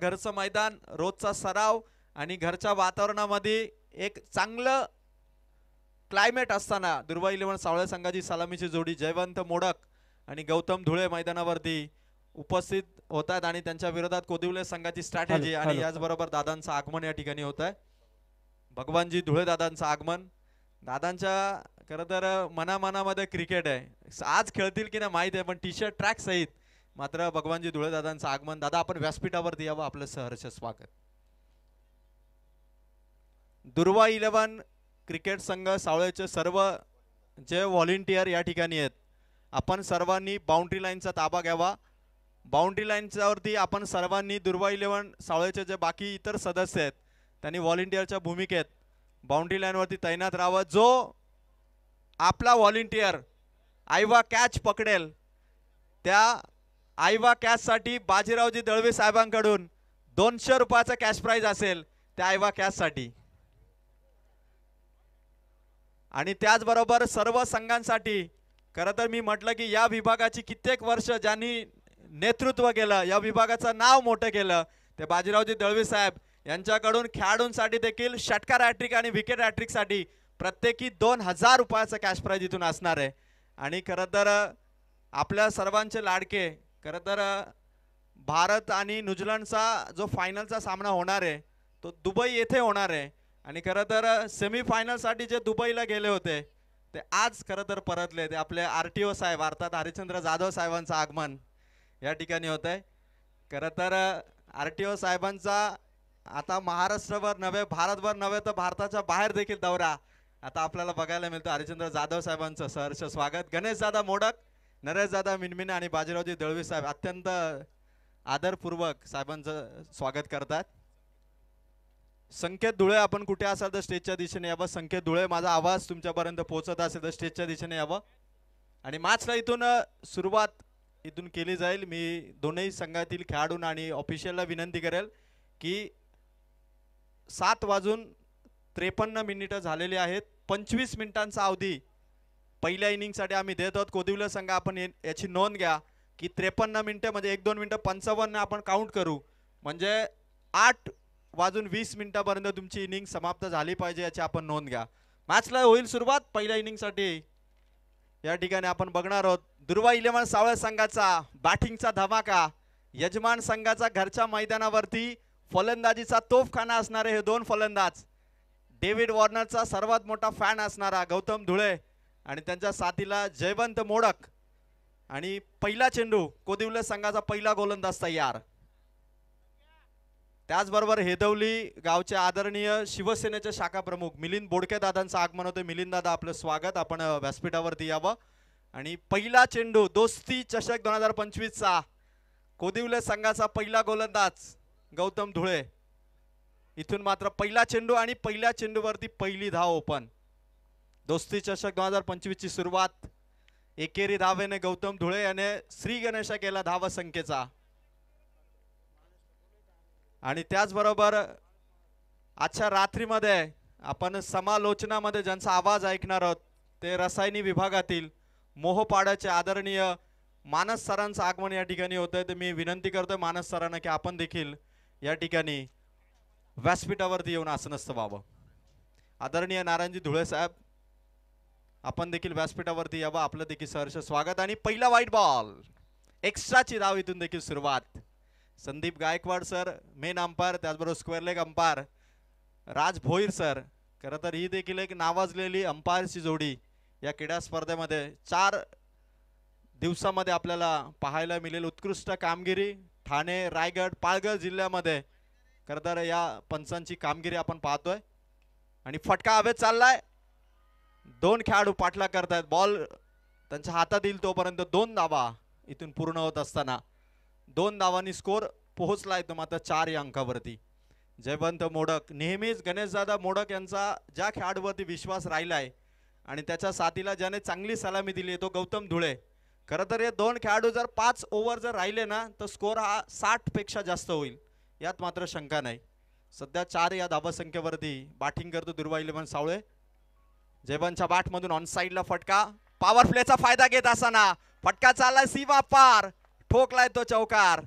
घरचं मैदान, रोजचा सराव आणि घरच्या वातावरणामध्ये एक चांगलं क्लायमेट असताना दुर्वा इलेव्हन सावळे संघाची सलामीची जोडी जयवंत मोडक आणि गौतम धुळे मैदानावरती उपस्थित होतात आणि त्यांच्या विरोधात कोदिवले संघाची स्ट्रॅटेजी आणि याचबरोबर दादांचं आगमन या ठिकाणी होत आहे. भगवानजी धुळे दादांचं आगमन. दादांच्या खरं तर मनामध्ये क्रिकेट आहे. आज खेळतील की नाही माहिती आहे, पण टी शर्ट ट्रॅक सहित मात्र भगवानजी धुळे दादांचं आगमन. दादा आपण व्यासपीठावरती यावं, आपलं सहर्ष स्वागत. दुर्वा इलेव्हन क्रिकेट संघ सावळेचे सर्व जे व्हॉलेंटियर या ठिकाणी आहेत, आपण सर्वांनी बाउंड्री लाईनचा ताबा घ्यावा. बाउंड्री लाईनच्या वरती आपण सर्वांनी दुर्वा इलेव्हन सावळेचे जे बाकी इतर सदस्य आहेत त्यांनी व्हॉलेंटियरच्या भूमिकेत बाउंड्री लाईनवरती तैनात राहावं. जो आपला व्हॉलेंटियर आयवा कॅच पकडेल त्या आयवा कॅचसाठी बाजीरावजी दळवे साहेबांकडून 200 रुपयाचा कॅश प्राइज असेल त्या आयवा कॅचसाठी. आणि त्याचबरोबर सर्व संघांसाठी खरं तर मी म्हटलं की या विभागाची कित्येक वर्ष ज्यांनी नेतृत्व केलं, या विभागाचं नाव मोठं केलं, ते बाजीरावजी दळवी साहेब यांच्याकडून खेळाडूंसाठी देखील षटकार हॅट्रिक आणि विकेट हॅट्रिकसाठी प्रत्येकी 2000 रुपयाचं कॅश प्राइज इथून असणार आहे. आणि खरं तर आपल्या सर्वांचे लाडके खरं तर भारत आणि न्यूझीलंडचा जो फायनलचा सामना होणार आहे तो दुबई येथे होणार आहे. आणि खरं तर सेमीफायनलसाठी जे दुबईला गेले होते ते आज खरं तर परतले. ते आपले RTO साहेब अर्थात हरिश्चंद्र जाधव साहेबांचं आगमन या ठिकाणी होत आहे. खरं तर RTO साहेबांचा आता महाराष्ट्रभर नव्हे, भारतभर नव्हे तर भारताच्या बाहेर देखील दौरा आता आपल्याला बघायला मिळतो. हरिश्चंद्र जाधव साहेबांचं सहर्ष स्वागत. गणेश दादा मोडक, नरेश दादा मिनमिने आणि बाजीरावजी दळवी साहेब अत्यंत आदरपूर्वक साहेबांचं स्वागत करतात. संकेत धुळे आपण कुठे असाल तर स्टेजच्या दिशेने यावं. संकेत धुळे माझा आवाज तुमच्यापर्यंत पोहोचत असेल तर स्टेजच्या दिशेने यावं. आणि मॅचला इथून सुरुवात इथून केली जाईल. मी दोन्ही संघातील खेळाडूंना आणि ऑफिशियलला विनंती करेल की 7:53 झालेले आहेत. 25 मिनिटांचा अवधी पहिल्या इनिंगसाठी आम्ही देत आहोत. कोदिवले संघ आपण याची नोंद घ्या की 53 मिनिटे म्हणजे 1-2 मिनिटं 55 आपण काउंट करू, म्हणजे 8:20 तुमची इनिंग समाप्त झाली पाहिजे याची आपण नोंद घ्या. मॅचला होईल सुरुवात. पहिल्या इनिंगसाठी या ठिकाणी आपण बघणार आहोत दुर्वा इलेव्हन सावळे संघाचा बॅटिंगचा धमाका. यजमान संघाचा घरच्या मैदानावरती फलंदाजीचा तोफखाना असणारे हे दोन फलंदाज, डेव्हिड वॉर्नरचा सर्वात मोठा फॅन असणारा गौतम धुळे आणि त्यांच्या साथीला जयवंत मोडक. आणि पहिला चेंडू कोदिवले संघाचा पहिला गोलंदाज तयार. त्याचबरोबर हेदवली गावचे आदरणीय शिवसेनेचे शाखा प्रमुख मिलिंद बोडके दादांचं आगमन होते. मिलिंद दादा आपलं स्वागत. आपण व्यासपीठावरती यावं. आणि पहिला चेंडू दोस्ती चषक 2025चा कोदिवले संघाचा पहिला गोलंदाज गौतम धुळे. इथून मात्र पहिला चेंडू आणि पहिल्या चेंडूवरती पहिली धाव ओपन. दोस्ती चषक 2025 ची सुरुवात एकेरी धावेने गौतम धुळे याने श्री गणेश केला धाव संख्येचा. आणि त्याचबरोबर आजच्या रात्रीमध्ये आपण समालोचनामध्ये ज्यांचा आवाज ऐकणार आहोत ते रसायनी विभागातील मोहपाड्याचे आदरणीय मानस सरांचं आगमन या ठिकाणी होतंय. तर मी विनंती करतोय मानस सरांना की आपण देखील या ठिकाणी व्यासपीठावरती येऊन आसनस्थ व्हावं. आदरणीय नारायणजी धुळे साहेब आपण देखील व्यासपीठावरती यावं, आपलं देखील सहर्ष स्वागत. आणि पहिला व्हाईट बॉल, एक्स्ट्राची धाव इथून देखील सुरुवात. Sandeep Gaikwad sir main umpire, त्याचबरोबर स्क्वेअर लेग अंपायर राज भोईर सर. खरं तर ही देखील एक नावाजलेली अंपायरची जोडी या क्रीडा स्पर्धेमध्ये 4 दिवसामध्ये आपल्याला पाहायला मिळेल. उत्कृष्ट कामगिरी ठाणे, रायगड, पालघर जिल्ह्यामध्ये खरं तर या पंचांची कामगिरी आपण पाहतोय. आणि फटका हवेत चाललाय. 2 खेळाडू पाठलाग करतायत. बॉल त्यांच्या हातात येईल तोपर्यंत 2 धावा इथून पूर्ण होत असताना 2 धावांनी स्कोर पोहोचलाय तो मात्र 4 या अंकावरती. जयवंत मोडक, नेहमीच गणेशदादा मोडक यांचा ज्या खेळाडूवरती विश्वास राहिलाय आणि त्याच्या साथीला ज्याने चांगली सलामी दिली तो गौतम धुळे. खरं तर हे 2 खेळाडू जर 5 ओव्हर जर राहिले ना तर स्कोर हा 60 पेक्षा जास्त होईल, यात मात्र शंका नाही. सध्या 4 या धावसंख्येवरती बॅटिंग करतो दुर्वा इलेव्हन सावळे. जयवंतच्या बॅटमधून ऑन साइडला फटका, पॉवर प्लेचा फायदा घेत असताना फटका चाललाय सीमा पार, ठोकलाय तो चौकार.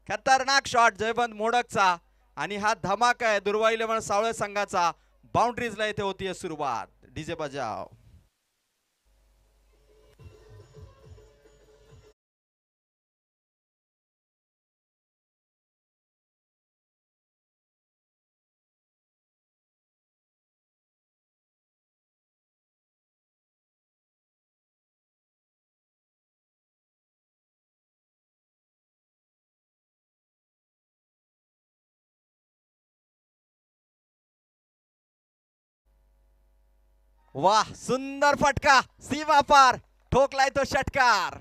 खतरनाक शॉट जयवंत मोडकचा आणि हा धमाका आहे दुर्वा इलेव्हन सावळे संघाचा. बाउंड्रीजला इथे होतीये सुरुवात. डीजे बजाव. वाह सुंदर फटका सीमा पार ठोकलाय तो षटकार.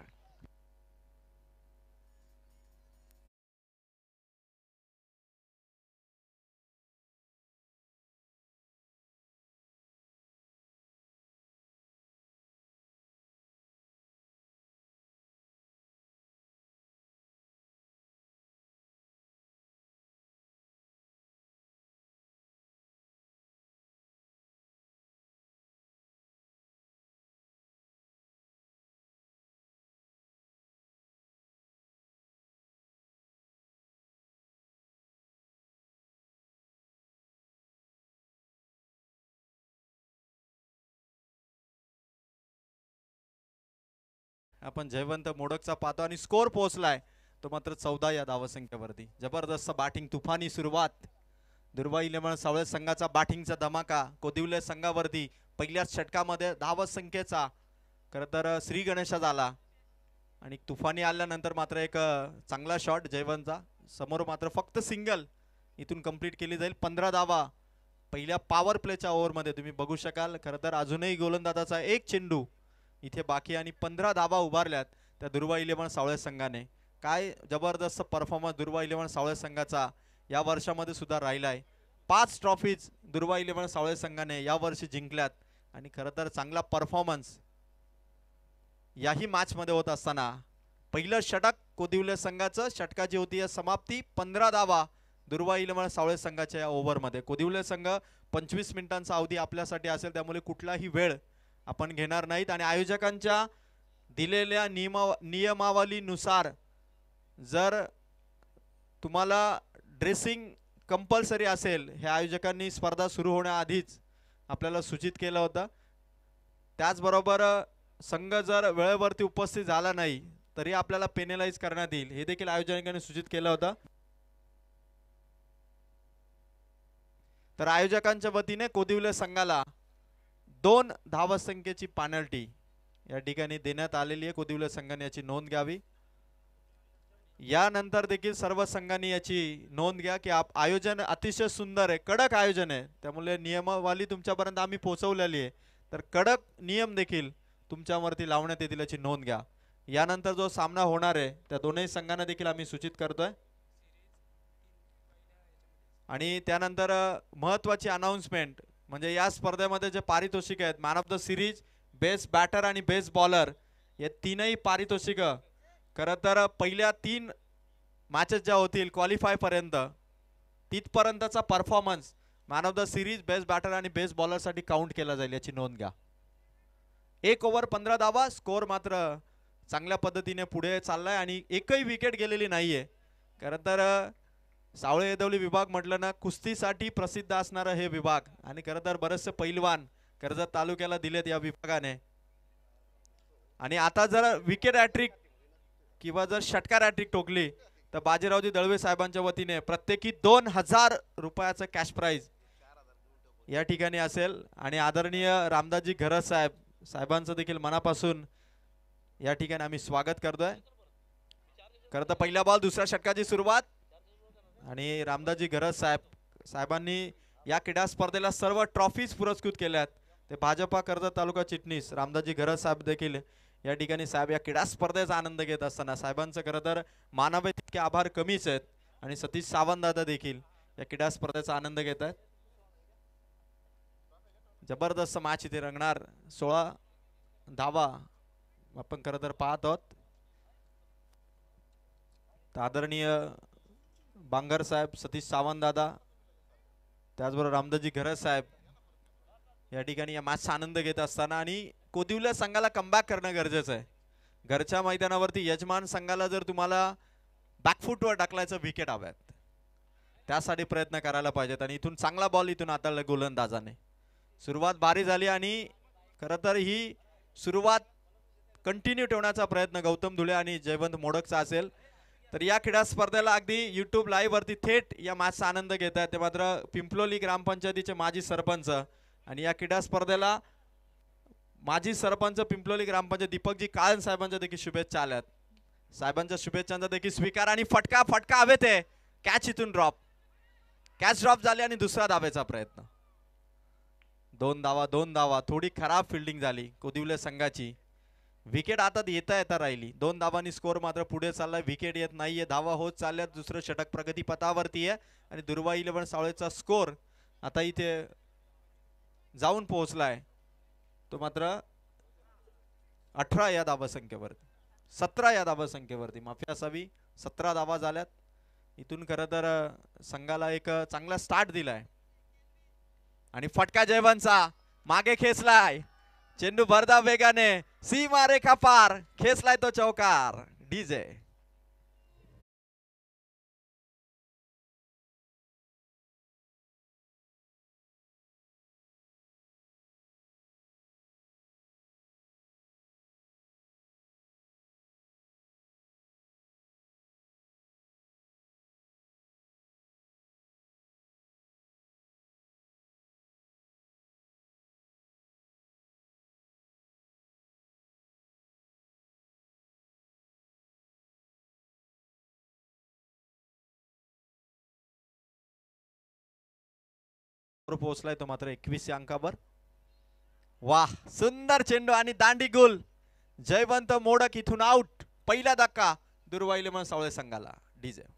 आपण जयवंत मोडकचा पाहतो आणि स्कोर पोहोचलाय तो मात्र 14 या धावसंख्येवरती. जबरदस्त बॅटिंग तुफानी सुरुवात दुर्वा इलेव्हन सावळे संघाचा बॅटिंगचा धमाका कोदिवले संघावरती पहिल्याच षटकामध्ये धावसंख्येचा खरं तर श्री गणेशा झाला आणि तुफानी आल्यानंतर मात्र एक चांगला शॉट जयवंतचा समोर मात्र फक्त सिंगल इथून कंप्लीट केली जाईल. 15 धावा पहिल्या पॉवर प्लेच्या ओव्हरमध्ये तुम्ही बघू शकाल. खरं तर अजूनही गोलंदाजाचा एक चेंडू इथे बाकी आणि 15 धावा उभारल्यात त्या दुर्वा इलेव्हन सावळे संघाने. काय जबरदस्त परफॉर्मन्स दुर्वा इलेव्हन सावळे संघाचा या वर्षामध्ये सुद्धा राहिलाय. 5 ट्रॉफीज दुर्वा इलेव्हन सावळे संघाने या वर्षी जिंकल्यात आणि खरं तर चांगला परफॉर्मन्स याही मॅच मध्ये होत असताना पहिलं षटक कोदिवले संघाचं षटकाची होती या समाप्ती. 15 धावा दुर्वा इलेव्हन सावळे संघाच्या या ओव्हरमध्ये. कोदिवले संघ 25 मिनिटांचा अवधी आपल्यासाठी असेल त्यामुळे कुठलाही वेळ आपण घेणार नाहीत आणि आयोजकांच्या दिलेल्या नियमावलीनुसार जर तुम्हाला ड्रेसिंग कंपल्सरी असेल हे आयोजकांनी स्पर्धा सुरू होण्याआधीच आपल्याला सूचित केलं होतं. त्याचबरोबर संघ जर वेळेवरती उपस्थित झाला नाही तरी आपल्याला पेनलाइज करण्यात येईल हे देखील आयोजकांनी सूचित केलं होतं. तर आयोजकांच्या वतीने कोदिवले संघाला 2 धावसंख्येची पेनल्टी या ठिकाणी देण्यात आलेली आहे. कोदिवले संघाने याची नोंद घ्यावी. यानंतर देखील सर्व संघांनी याची नोंद घ्या की आयोजन अतिशय सुंदर आहे, कडक आयोजन आहे. त्यामुळे नियमावली तुमच्यापर्यंत आम्ही पोहोचवलेली आहे. तर कडक नियम देखील तुमच्यावरती लावण्यात येतील याची नोंद घ्या. यानंतर जो सामना होणार आहे त्या दोनही संघांना देखील आम्ही सूचित करतोय. आणि त्यानंतर महत्त्वाची अनाउन्समेंट म्हणजे या स्पर्धेमध्ये जे पारितोषिक आहेत man of the series, best batter आणि बेस्ट बॉलर या तीनही पारितोषिक खरं तर पहिल्या 3 मॅचेस ज्या होतील क्वालिफाय पर्यंत तिथपर्यंतचा performance man of the series, best batter आणि बेस्ट बॉलर साठी काउंट केला जाईल याची नोंद घ्या. 1 ओव्हर 15 धावा. स्कोर मात्र चांगल्या पद्धतीने पुढे चाललाय आणि एकही विकेट गेलेली नाहीये. खरं तर सावळे येदवली विभाग म्हटलं ना कुस्तीसाठी प्रसिद्ध असणारा हे विभाग आणि खरं तर बरेचसे पैलवान कर्जत तालुक्याला दिलेत या विभागाने. आणि आता जर विकेट हॅट्रिक किंवा जर षटकार हॅट्रिक ठोकली तर बाजीरावजी दळवे साहेबांच्या वतीने प्रत्येकी 2000 रुपयाचं कॅश प्राइज या ठिकाणी असेल. आणि आदरणीय रामदासजी घरत साहेबांचं देखील मनापासून या ठिकाणी आम्ही स्वागत करतोय. खरं तर पहिला बॉल दुसऱ्या षटकाची सुरुवात आणि रामदासजी घरत साहेबांनी या क्रीडा स्पर्धेला सर्व ट्रॉफीज पुरस्कृत केल्यात. ते भाजपा कर्जत तालुका चिटणीस रामदासजी घरत साहेब देखील या ठिकाणी साहेब या क्रीडा स्पर्धेचा आनंद घेत असताना साहेबांचं खरं तर मानावे तितके आभार कमीच आहेत. आणि सतीश सावंत दादा देखील या क्रीडा स्पर्धेचा आनंद घेत आहेत. जबरदस्त मॅच इथे रंगणार. 16 धावा आपण खरं तर पाहत आहोत. आदरणीय बांगर साहेब, सतीश सावंत दादा त्याचबरोबर रामदासजी घरत साहेब या ठिकाणी या मॅचचा आनंद घेत असताना आणि कोदिवले संघाला कमबॅक करणं गरजेचं आहे. घरच्या मैदानावरती यजमान संघाला जर तुम्हाला बॅकफूटवर टाकलायचं, विकेट हव्यात, त्यासाठी प्रयत्न करायला पाहिजेत. आणि इथून चांगला बॉल इथून हाताळला गोलंदाजाने. सुरुवात भारी झाली आणि खरं तर ही सुरुवात कंटिन्यू ठेवण्याचा प्रयत्न गौतम धुळे आणि जयवंत मोडकचा असेल. तर या क्रीडा स्पर्धेला अगदी युट्यूब लाईव्ह वरती थेट या मॅचचा आनंद घेत आहेत ते मात्र पिंपलोली ग्रामपंचायतीचे माजी सरपंच. आणि या क्रीडा स्पर्धेला माजी सरपंच पिंपलोली ग्रामपंचायत दीपकजी काळन साहेबांच्या देखील शुभेच्छा आल्यात. साहेबांच्या शुभेच्छांचा देखील स्वीकार आणि फटका फटका हवेत आहे. कॅच इथून ड्रॉप, कॅच ड्रॉप झाली आणि दुसरा धावेचा प्रयत्न. 2 धावा. थोडी खराब फिल्डिंग झाली कोदिवले संघाची. विकेट आता येता राहिली. 2 धावांनी स्कोर मात्र पुढे चाललाय. विकेट येत नाहीये, धावा होत चालल्यात. दुसरं षटक प्रगती पथावरती आहे आणि दुर्वा 11 सावळेचा स्कोर आता इथे जाऊन पोहोचलाय तो मात्र 18 या धावसंख्येवरती, 17 या धावसंख्येवरती माफी असावी. 17 धावा झाल्यात. इथून खरं तर संघाला एक चांगला स्टार्ट दिलाय. आणि फटका जयवंतचा मागे खेचलाय. चेंडू भरधाव वेगाने सीमा रेखा पार खेचलाय तो चौकार. डीजे पोहोचलाय तो मात्र 21 अंकावर. वाह, सुंदर चेंडू आणि दांडी गोल. जयवंत मोडक इथून आउट. पहिला धक्का दुर्वा 11 सावळे संघाला. डीजे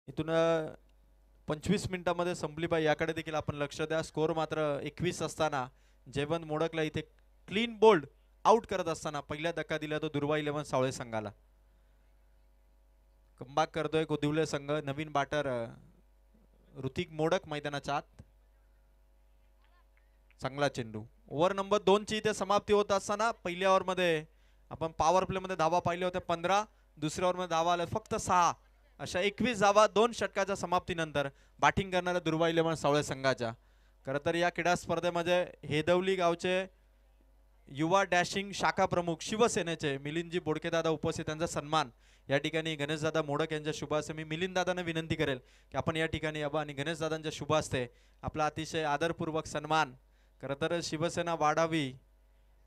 इथून 25 मिनिटांमध्ये संपली पाहिजे याकडे देखील आपण लक्ष द्या. स्कोर मात्र 21 असताना जयवंत मोडकला इथे क्लीन बोल्ड आउट करत असताना पहिला धक्का दिला तो दुर्वा 11 सावळे संघाला. कमबॅक करतोय कोदिवले संघ. नवीन बॅटर ऋतिक मोडक मैदानाच्या आत. चांगला चेंडू. ओव्हर नंबर 2 ची इथे समाप्ती होत असताना पहिल्या ओव्हर मध्ये आपण पॉवर प्ले मध्ये धावा पाहिल्या होत्या 15. दुसऱ्या ओव्हर मध्ये धावा आल्या फक्त 6. अशा 21 धावा 2 षटकाच्या समाप्तीनंतर बॅटिंग करणाऱ्या दुर्वा 11 सावळे संघाच्या. खरं तर या क्रीडा स्पर्धेमध्ये हेदवली गावचे युवा डॅशिंग शाखा प्रमुख शिवसेनेचे मिलिंदजी बोडकेदादा उपस्थित. त्यांचा सन्मान या ठिकाणी गणेशदादा मोडक यांच्या शुभ हस्ते. मी मिलिंददादांना विनंती करेल की आपण या ठिकाणी यावं आणि गणेशदादांच्या शुभ हस्ते आपला अतिशय आदरपूर्वक सन्मान. खरं तर शिवसेना वाढावी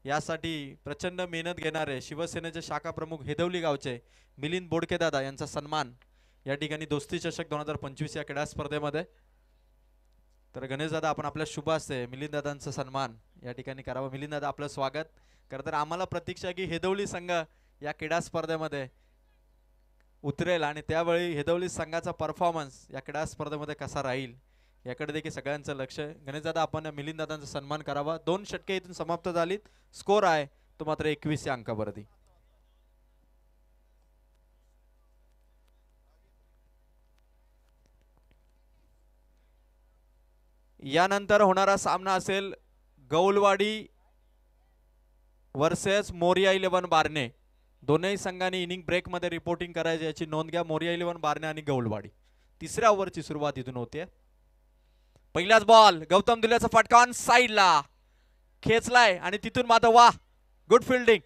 यासाठी प्रचंड मेहनत घेणारे शिवसेनेचे शाखा प्रमुख हेदवली गावचे मिलिंद बोडकेदादा यांचा सन्मान या ठिकाणी दोस्ती चषक 2025 या क्रीडा स्पर्धेमध्ये. तर गणेशदादा आपण आपल्या शुभ हस्ते मिलिंददादांचा सन्मान या ठिकाणी करावा. मिलिंददादा आपलं स्वागत. खरं तर आम्हाला प्रतीक्षा की हेदवली संघ या क्रीडा स्पर्धेमध्ये उतरेल आणि त्यावेळी हेदवली संघाचा परफॉर्मन्स या क्रीडा स्पर्धेमध्ये कसा राहील याकडे देखील सगळ्यांचं लक्ष. गणेशदादा आपण मिलिंददादांचा सन्मान करावा. 2 षटके इथून समाप्त झालीत. स्कोर आहे तो मात्र 21 या अंकावरती. यानंतर होणारा सामना असेल गौलवाडी वर्सेस मोरिया 11 बारणे. दोनही संघांनी इनिंग ब्रेक मध्ये रिपोर्टिंग करायची याची नोंद घ्या. मोरिया 11 बारणे आणि गौलवाडी. 3ऱ्या ओव्हरची सुरुवात इथून होते. पहिलाच बॉल गौतम धुलेचा फटका ऑन साइडला खेचलाय आणि तिथून मात्र वाह गुड फिल्डिंग.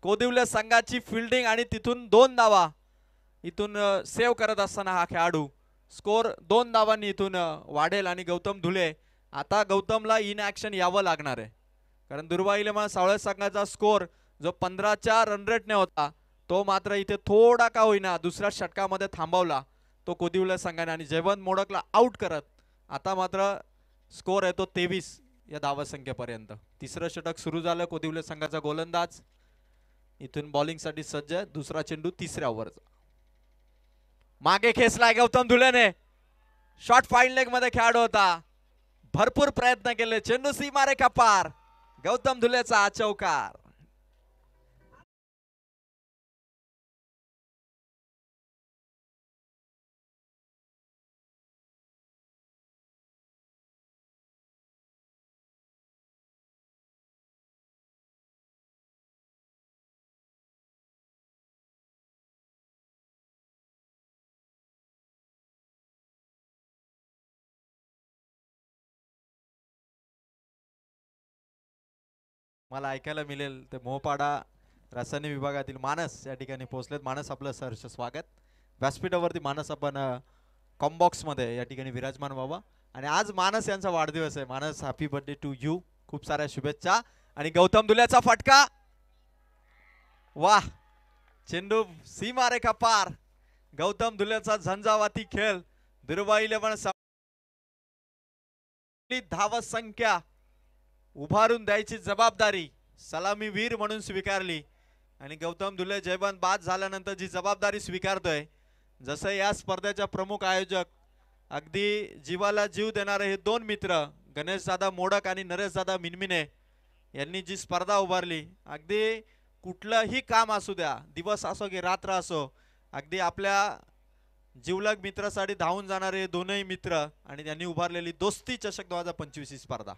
कोदिवले संघाची फिल्डिंग आणि तिथून 2 धावा इथून सेव्ह करत असताना हा खेळाडू स्कोर 2 धावांनी इथून वाढेल आणि गौतम धुले आता गौतमला इन ऍक्शन यावं लागणार आहे कारण दुर्वाईले सावळे संघाचा स्कोर जो 15च्या रन रेटने होता तो मात्र इथे थोडा का होईना दुसऱ्या षटकामध्ये थांबवला तो कोदिवले संघाने आणि जयवंत मोडकला आउट करत आता मात्र स्कोर आहे तो 23 या धावसंख्येपर्यंत. तिसरं षटक सुरू झालं. कोदिवले संघाचा गोलंदाज इथून बॉलिंग साठी सज्ज. दुसरा चेंडू तिसऱ्या ओव्हरचा मागे खेचलाय गौतम धुलेने. शॉर्ट फाईन लेग मध्ये खेळाडू होता. भरपूर प्रयत्न केले. चेंडू सीमारेखा पार. गौतम धुलेचा चौकार. मला ऐकायला मिळेल ते मोहपाडा रासायनिक विभागातील मानस या ठिकाणी पोहोचलेत. मानस आपलं सहर्ष स्वागत. व्यासपीठावरती मानस आपण कॉम्बॉक्स मध्ये या ठिकाणी विराजमान व्हावा आणि आज मानस यांचा वाढदिवस आहे. मानस हॅपी बर्थडे टू यू. खूप साऱ्या शुभेच्छा. आणि गौतम धुलेचा फटका वाह चेंडू सीमारेखा पार. गौतम धुलेचा झंझावाती खेळ. दुर्वा 11 धाव संख्या उभारून द्यायची जबाबदारी सलामी वीर म्हणून स्वीकारली आणि गौतम धुले जयवंत बाद झाल्यानंतर जी जबाबदारी स्वीकारतोय जसं या स्पर्धेच्या प्रमुख आयोजक अगदी जीवाला जीव देणारे हे 2 मित्र गणेश दादा मोडक आणि नरेश दादा मिनमिने यांनी जी स्पर्धा उभारली अगदी कुठलंही काम असू द्या दिवस असो की रात्र असो अगदी आपल्या जीवलग मित्रासाठी धावून जाणारे दोनही मित्र आणि त्यांनी उभारलेली दोस्ती चषक 2025 ही स्पर्धा.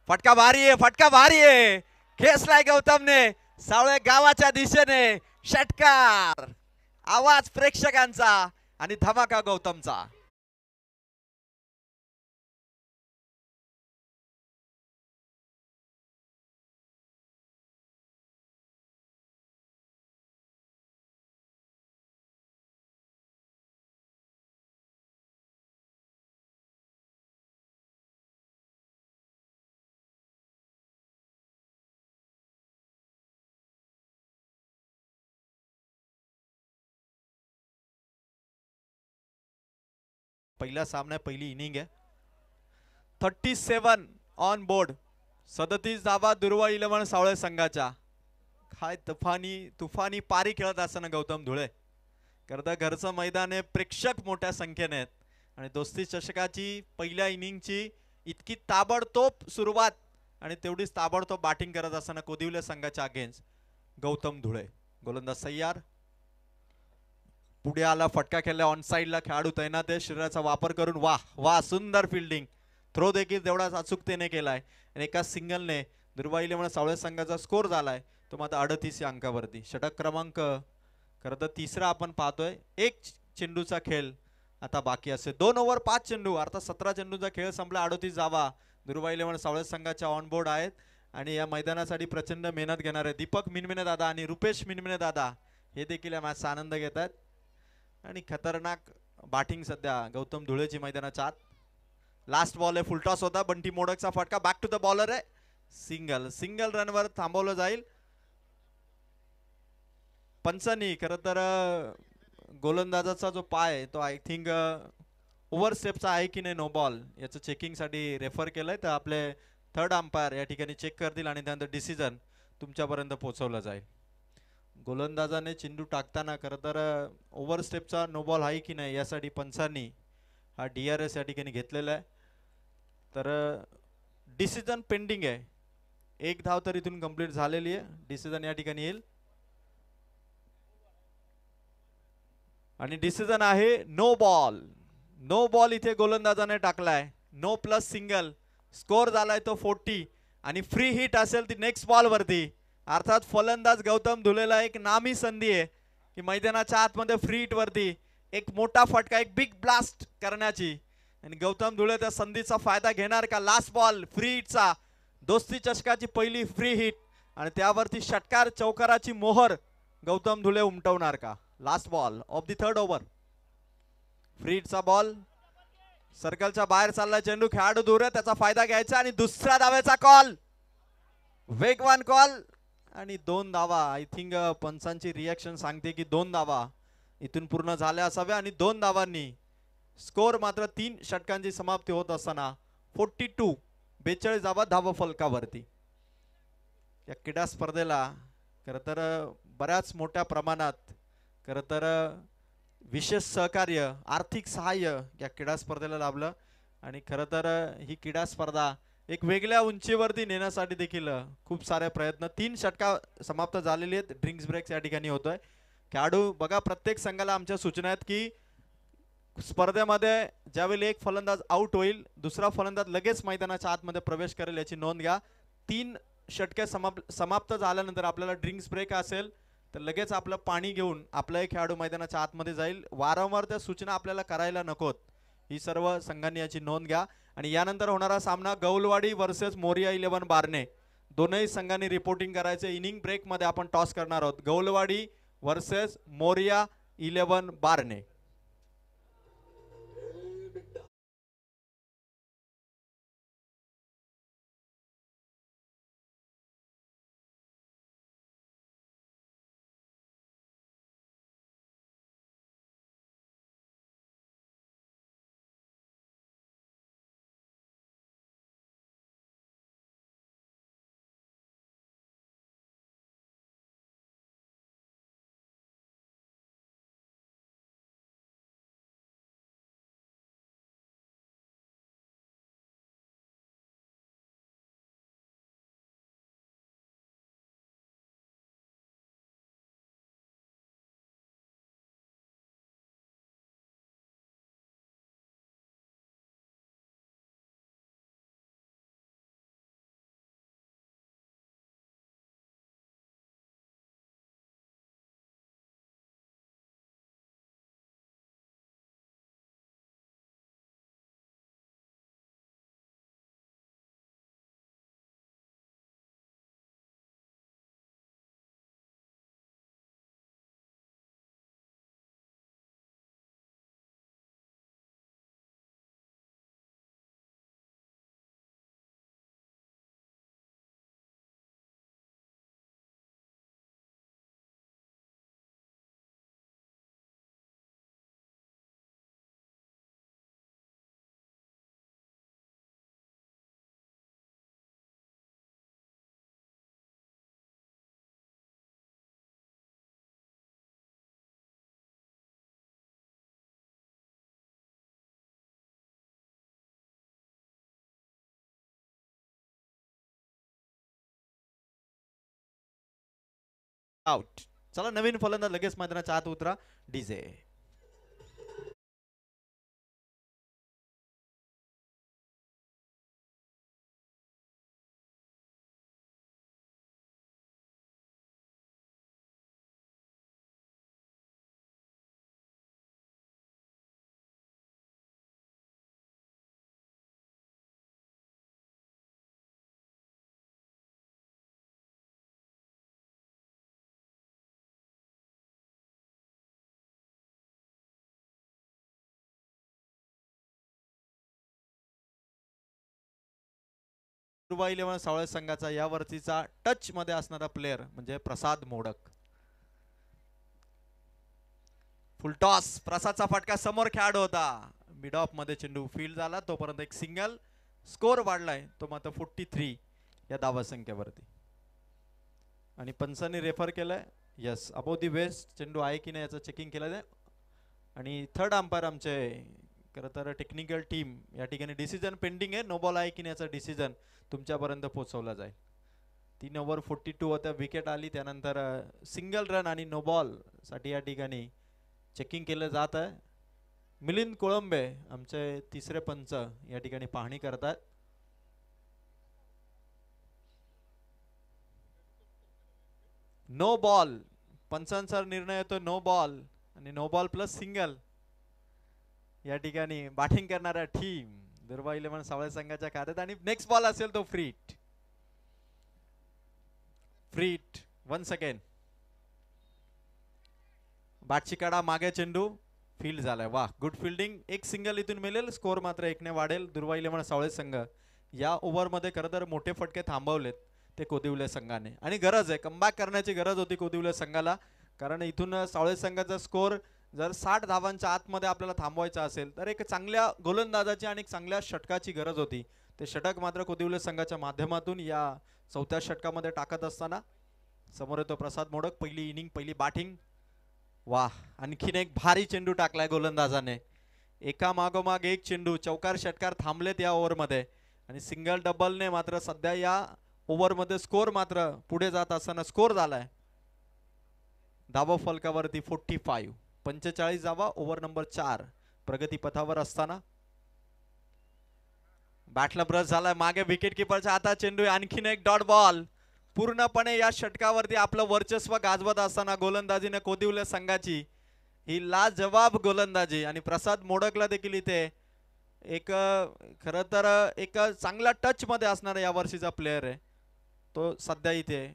फटका भारी आहे. फटका भारी आहे. खेचलाय गौतमने सावळे गावाच्या दिशेने. षटकार. आवाज प्रेक्षकांचा आणि धमाका गौतमचा. पहिला सामना पहिली इनिंग आहे. 37 ऑन बोर्ड. 37 धावा दुर्वा 11 सावळे संघाच्या. काय तुफानी पारी खेळत असताना गौतम धुळे करता घरचं मैदान आहे. प्रेक्षक मोठ्या संख्येने आहेत आणि दोस्ती चषकाची पहिल्या इनिंगची इतकी ताबडतोब सुरुवात आणि तेवढीच ताबडतोब बॅटिंग करत असताना कोदिवले संघाच्या अगेन्स्ट गौतम धुळे. गोलंदाज तयार. पुढे आला. फटका खेळला. ऑन साइडला खेळाडू तैनात आहे. शरीराचा वापर करून वाह वाह सुंदर फिल्डिंग. थ्रो देखील तेवढाच अचूकतेने केलाय आणि एका सिंगलने दुर्वा 11 सावळे संघाचा स्कोर झालाय तो मात्र 38 या अंकावरती. षटक क्रमांक खरं तर तिसरा आपण पाहतोय. 1 चेंडूचा खेळ आता बाकी असेल. 2 ओव्हर 5 चेंडू अर्थात 17 चेंडूचा खेळ संपला. 38 धावा दुर्वा 11 सावळे संघाच्या ऑन बोर्ड आहेत आणि या मैदानासाठी प्रचंड मेहनत घेणारे दीपक मिनमिने दादा आणि रुपेश मिनमिने दादा हे देखील या मॅचचा आनंद घेत आहेत आणि खतरनाक बॅटिंग सध्या गौतम धुळेची मैदानाच्या आत. लास्ट बॉल आहे. फुलटॉस होता. बंटी मोडकचा फटका. बॅक टू द बॉलर आहे. सिंगल रनवर थांबवलं जाईल. पंचांनी खरं तर गोलंदाजाचा जो पाय आहे तो आय थिंक ओव्हर स्टेपचा आहे की नाही नो बॉल याचं चेकिंगसाठी रेफर केलंय तर आपले थर्ड अंपायर या ठिकाणी चेक करतील आणि त्यानंतर डिसिजन तुमच्यापर्यंत पोहोचवलं जाईल. गोलंदाजाने चेंडू टाकताना खरं तर ओव्हर स्टेपचा नो बॉल आहे की नाही यासाठी पंचांनी हा DRS या ठिकाणी घेतलेला आहे. तर डिसिजन पेंडिंग आहे. 1 धाव तर इथून कंप्लीट झालेली आहे. डिसिजन या ठिकाणी येईल आणि डिसिजन आहे नो बॉल. नो बॉल इथे गोलंदाजाने टाकलाय. No plus single. स्कोर झालाय तो 40 आणि फ्री हिट असेल ती नेक्स्ट बॉल वरती. अर्थात फलंदाज गौतम धुलेला एक नामी संधी आहे की मैदानाच्या आतमध्ये फ्री हिट वरती एक मोठा फटका एक बिग ब्लास्ट करण्याची आणि गौतम धुळे त्या संधीचा फायदा घेणार का? लास्ट बॉल फ्री हिटचा, दोस्ती चषकाची पहिली फ्री हिट आणि त्यावरती षटकार चौकाराची मोहर गौतम धुळे उमटवणार का? Last ball of the third over. Free हिटचा बॉल सर्कलच्या बाहेर चालला चेंडू, खेळाडू दूर आहे, त्याचा फायदा घ्यायचा आणि दुसऱ्या धावेचा कॉल, वेगवान कॉल आणि 2 धावा. आय थिंक पंचांची रिॲक्शन सांगते की 2 धावा इथून पूर्ण झाल्या असाव्या आणि 2 धावांनी स्कोर मात्र 3 षटकांची समाप्ती होत असताना 42 धावा धाव फलकावरती. या क्रीडा स्पर्धेला खरं तर बऱ्याच मोठ्या प्रमाणात खरं तर विशेष सहकार्य, आर्थिक सहाय्य या क्रीडा स्पर्धेला लाभलं आणि खरं तर ही क्रीडा स्पर्धा एक वेगळ्या उंचीवरती नेण्यासाठी देखील खूप सारे प्रयत्न. 3 षटका समाप्त झालेली आहेत. ड्रिंक्स ब्रेक्स या ठिकाणी होतोय. खेळाडू बघा, प्रत्येक संघाला आमच्या सूचना आहेत की स्पर्धेमध्ये ज्यावेळी एक फलंदाज आउट होईल, दुसरा फलंदाज लगेच मैदानाच्या आतमध्ये प्रवेश करेल याची नोंद घ्या. 3 षटके समाप्त झाल्यानंतर आपल्याला ड्रिंक्स ब्रेक असेल तर लगेच आपलं पाणी घेऊन आपलाही खेळाडू मैदानाच्या आतमध्ये जाईल. वारंवार त्या सूचना आपल्याला करायला नकोत, ही सर्व संघांनी याची नोंद घ्या. आणि यानंतर होणारा सामना गौलवाडी वर्सेस मोरिया 11 बारणे. दोनही संघांनी रिपोर्टिंग करायचे. इनिंग ब्रेक मध्ये आपण टॉस करणार आहोत. गौलवाडी वर्सेस मोरिया 11 बारणे. आउट. चला, नवीन फलंदाज लगेच मैदानाच्या आत उतरा. डीजे दुर्वा 11 सावळे संघाचा यावरतीचा टच मध्ये असणारा प्लेयर म्हणजे प्रसाद मोडक. फुल टॉस, प्रसादचा फटका, समोर खेळाडू होता, मिड ऑफ मध्ये चेंडू फील्ड झाला, तोपर्यंत एक सिंगल. स्कोर वाढलाय तो मात्र 43 या धावा संख्येवरती. आणि पंचांनी रेफर केलंय यस अबो दी वेस्ट, चेंडू आहे की नाही याचं चेकिंग केलं. आणि थर्ड अंपायर आमचे खरं तर टेक्निकल टीम या ठिकाणी डिसिजन पेंडिंग आहे. नो बॉल आहे की नाही याचा डिसिजन तुमच्यापर्यंत पोहोचवला जाईल. 3 ओव्हर 42 होत्या, विकेट आली, त्यानंतर सिंगल रन आणि नो बॉल साठी या ठिकाणी चेकिंग केलं जात आहे. मिलिंद कोळंबे आमचे तिसरे पंच या ठिकाणी पाहणी करतात. नो बॉल, पंचांचा निर्णय येतो नो बॉल आणि नो बॉल प्लस सिंगल. या ठिकाणी बॅटिंग करणारा टीम दुर्वा 11 सावळे संघाच्या खात्यात आणि नेक्स्ट बॉल असेल तो फ्रीट. फ्रीट वन्स अगेन. बॅटची कडा मागे चेंडू फील्ड झालाय. वाह गुड फिल्डिंग. एक सिंगल इथून मिळेल. स्कोर मात्र 1 ने वाढेल. दुर्वा 11 सावळे संघ या ओव्हरमध्ये खरं तर मोठे फटके थांबवलेत ते कोदिवले संघाने आणि गरज आहे. कमबॅक करण्याची गरज होती कोदिवले संघाला. कारण इथून सावळे संघाचा स्कोर जर 60 धावांच्या आतमध्ये आपल्याला थांबवायचा असेल तर एक चांगल्या गोलंदाजाची आणि चांगल्या षटकाची गरज होती. ते षटक मात्र कोदिवले संघाच्या माध्यमातून या चौथ्या षटकामध्ये टाकत असताना समोर येतो प्रसाद मोडक. पहिली इनिंग पहिली बॅटिंग. वाह आणखीन एक भारी चेंडू टाकलाय गोलंदाजाने. एका मागोमाग एक चेंडू. चौकार षटकार थांबलेत या ओव्हरमध्ये आणि सिंगल डबलने मात्र सध्या या ओव्हरमध्ये स्कोर मात्र पुढे जात असताना स्कोर झालाय धावा फलकावरती 45. 45 धावा ओव्हर नंबर 4 प्रगती पथावर असताना. बॅटला ब्रश झालाय मागे विकेट किपरच्या हातात चेंडू. आणखीन एक डॉट बॉल. पूर्णपणे या षटकावरती आपलं वर्चस्व गाजवत असताना गोलंदाजीने कोदिवले संघाची ही लाजवाब गोलंदाजी आणि प्रसाद मोडकला देखील इथे एक खरं तर एक चांगला टच मध्ये असणारा या वर्षीचा प्लेयर आहे. तो सध्या इथे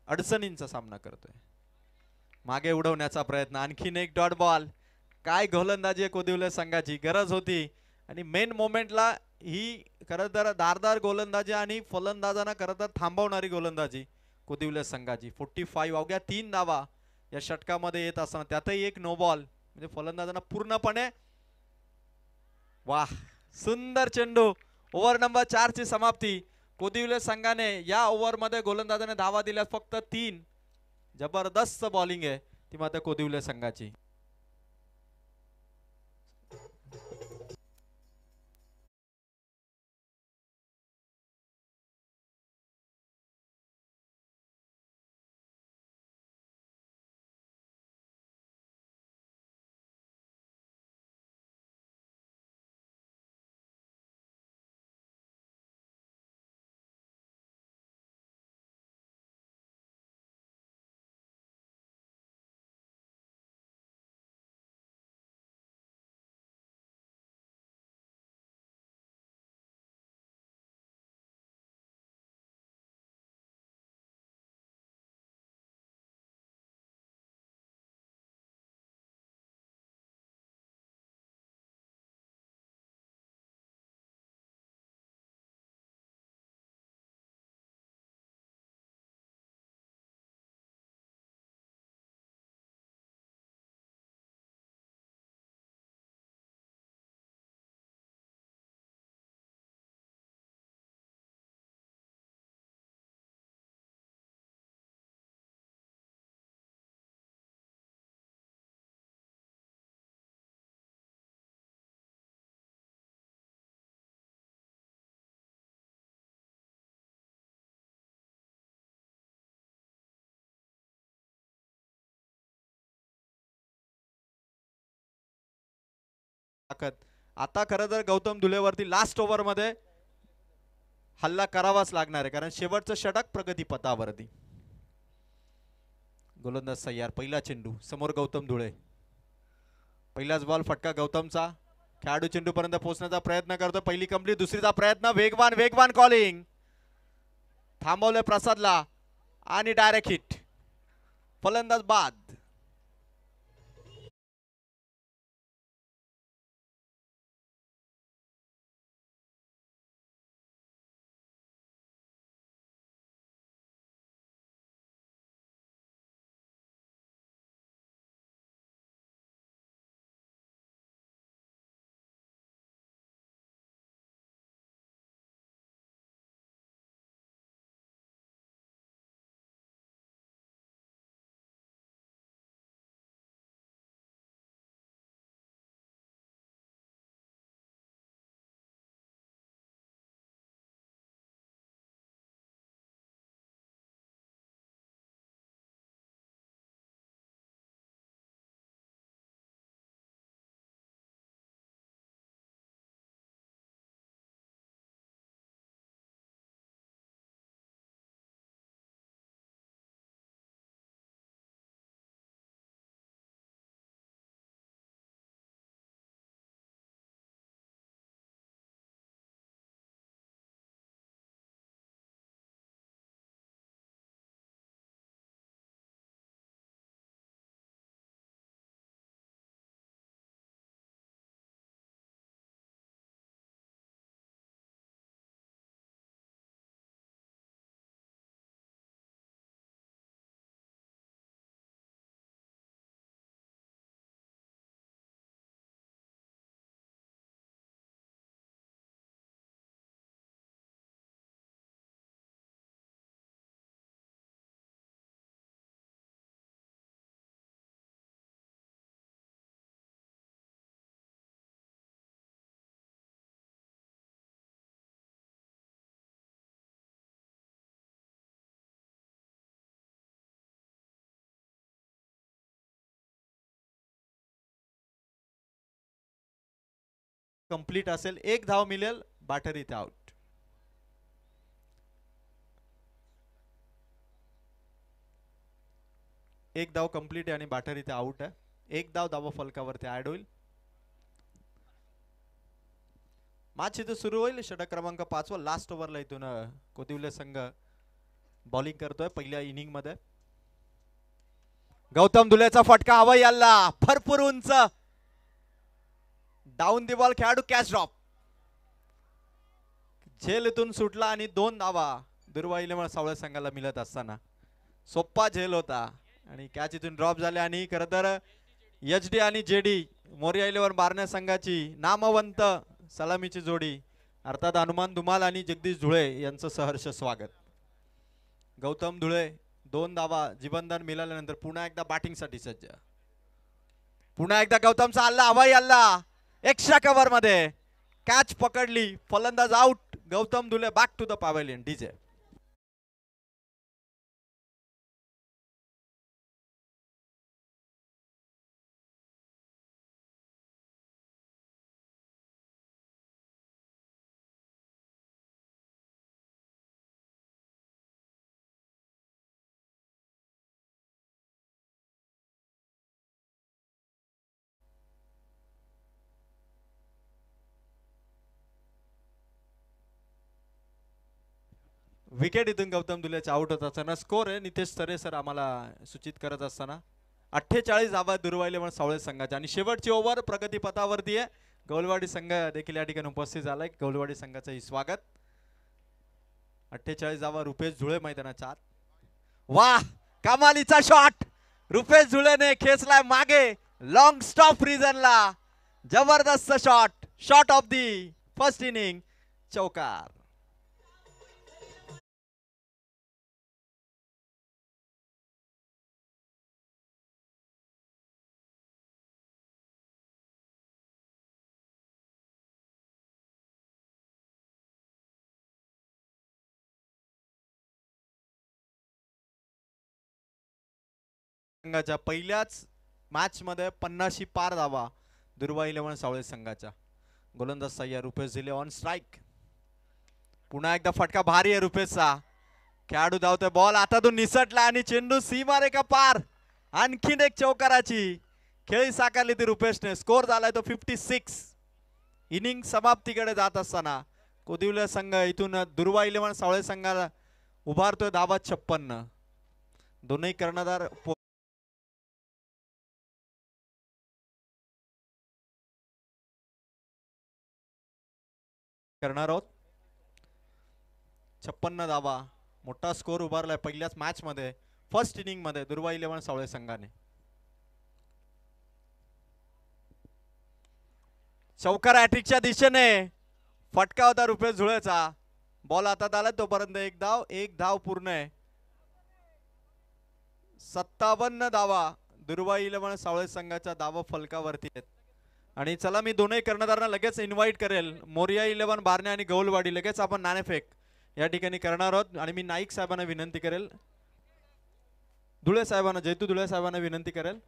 अडचणींचा सामना करतोय. मागे उडवण्याचा प्रयत्न. आणखीन एक डॉट बॉल. काय गोलंदाजी आहे कोदिवले संघाची. गरज होती आणि मेन मोमेंटला ही खरं तर धारदार गोलंदाजी आणि फलंदाजांना खरं तर थांबवणारी गोलंदाजी कोदिवले संघाची. 45 अवघ्या 3 धावा या षटकामध्ये येत असताना त्यातही एक नो बॉल म्हणजे फलंदाजांना पूर्णपणे. वाह सुंदर चेंडू. ओव्हर नंबर 4 ची समाप्ती. कोदिवले संघाने या ओव्हरमध्ये गोलंदाजाने धावा दिल्या फक्त 3. जबरदस्त बॉलिंग आहे ती मात्र कोदिवले संघाची. आता खरं तर गौतम धुलेवरती लास्ट ओव्हर मध्ये हल्ला करावाच लागणार आहे कारण शेवटचं षटक प्रगती पथावरती. गोलंदाज तयार. पहिला चेंडू समोर गौतम धुळे. पहिलाच बॉल फटका गौतमचा. खेळाडू चेंडू पर्यंत पोहोचण्याचा प्रयत्न करतो. पहिली कंप्लीट. दुसरीचा प्रयत्न. वेगवान वेगवान कॉलिंग. थांबवले प्रसादला आणि डायरेक्ट हिट. फलंदाज बाद. कंप्लीट असेल, 1 धाव मिळेल, बाटर इथे आउट. एक धाव कंप्लीट आहे आणि बाटर इथे आउट आहे. 1 धाव धावा फलकावरती ऍड होईल. मॅच इथे सुरू होईल. षटक क्रमांक 5 वर लास्ट ओव्हरला इथून कोदिवले संघ बॉलिंग करतोय पहिल्या इनिंग मध्ये. गौतम दुलेचा फटका हवा याला, भरपूर उंच डाऊन दी बॉल, खेळाडू कॅच ड्रॉप. झेल इथून सुटला आणि 2 धावा दुर्वाईले सावळे संघाला मिळत असताना. सोप्पा झेल होता आणि कॅच इथून ड्रॉप झाले. आणि खरं तर एच डी आणि जेडी मोरिया 11 बारण्या संघाची नामवंत सलामीची जोडी अर्थात हनुमान धुमाल आणि जगदीश धुळे यांचं सहर्ष स्वागत. गौतम धुळे 2 धावा जीवनदान मिळाल्यानंतर पुन्हा एकदा बॅटिंग साठी सज्ज. पुन्हा एकदा गौतमचा हल्ला हवाई हल्ला, एक्स्ट्रा कव्हर मध्ये कॅच पकडली, फलंदाज out. Gautam Dhule back to the pavilion. डीजे विकेट इथून गौतम दुलेचा आउट होत असताना स्कोर आहे नितेश तरे सर आम्हाला सूचित करत असताना 48 धावा दुर्वाईले म्हणून सावळे संघाच्या. आणि शेवटची ओव्हर प्रगती पथावरती आहे. गौलवाडी संघ देखील या ठिकाणी उपस्थित झालाय. गौलवाडी संघाचंही स्वागत. 48 धावा रुपेश झुळे मैदानाच्या आत. वाह, कमालीचा शॉट रुपेश झुळेने खेचलाय मागे, लॉंग स्टॉप रिजनला. जबरदस्त shot, shot of the first inning, चौकार. संघाच्या पहिल्याच मॅच मध्ये 50 पार धावा दुर्वा 11 सावळे संघाच्या. गोलंदाज सय्या रुपेश झिले ऑन स्ट्राइक. पुन्हा एकदा फटका भारी आहे रुपेशचा. खेळाडू धावतोय, बॉल हातातून निसटला आणि चेंडू सीमारेखा पार. आणखीन एक चौकाराची खेळी साकारली ती रुपेशने. स्कोर झालाय तो 56. इनिंग समाप्तीकडे जात असताना कोदिवले संघ इथून दुर्वा 11 सावळे संघाला उभारतोय धावा 56. दोन्ही कर्णधार करणार आहोत. 56 धावा मोठा स्कोर उभारलाय पहिल्याच मॅच मध्ये, फर्स्ट इनिंग मध्ये दुर्वा 11 सावळे संघाने. चौकार हॅट्रिकच्या दिशेने फटका होता रुपेश झुळेचा. बॉल हातात आला तोपर्यंत एक धाव पूर्ण आहे. 57 धावा दुर्वा 11 सावळे संघाच्या धावा फलकावरती आहेत. आणि चला मी दोन्ही कर्णधारांना लगेच इन्व्हाइट करेल. मोरिया 11 बारणे आणि गौलवाडी लगेच आपण नाणेफेक या ठिकाणी करणार आहोत. आणि मी नाईक साहेबांना विनंती करेल, धुळे साहेबांना, जैतू धुळे साहेबांना विनंती करेल.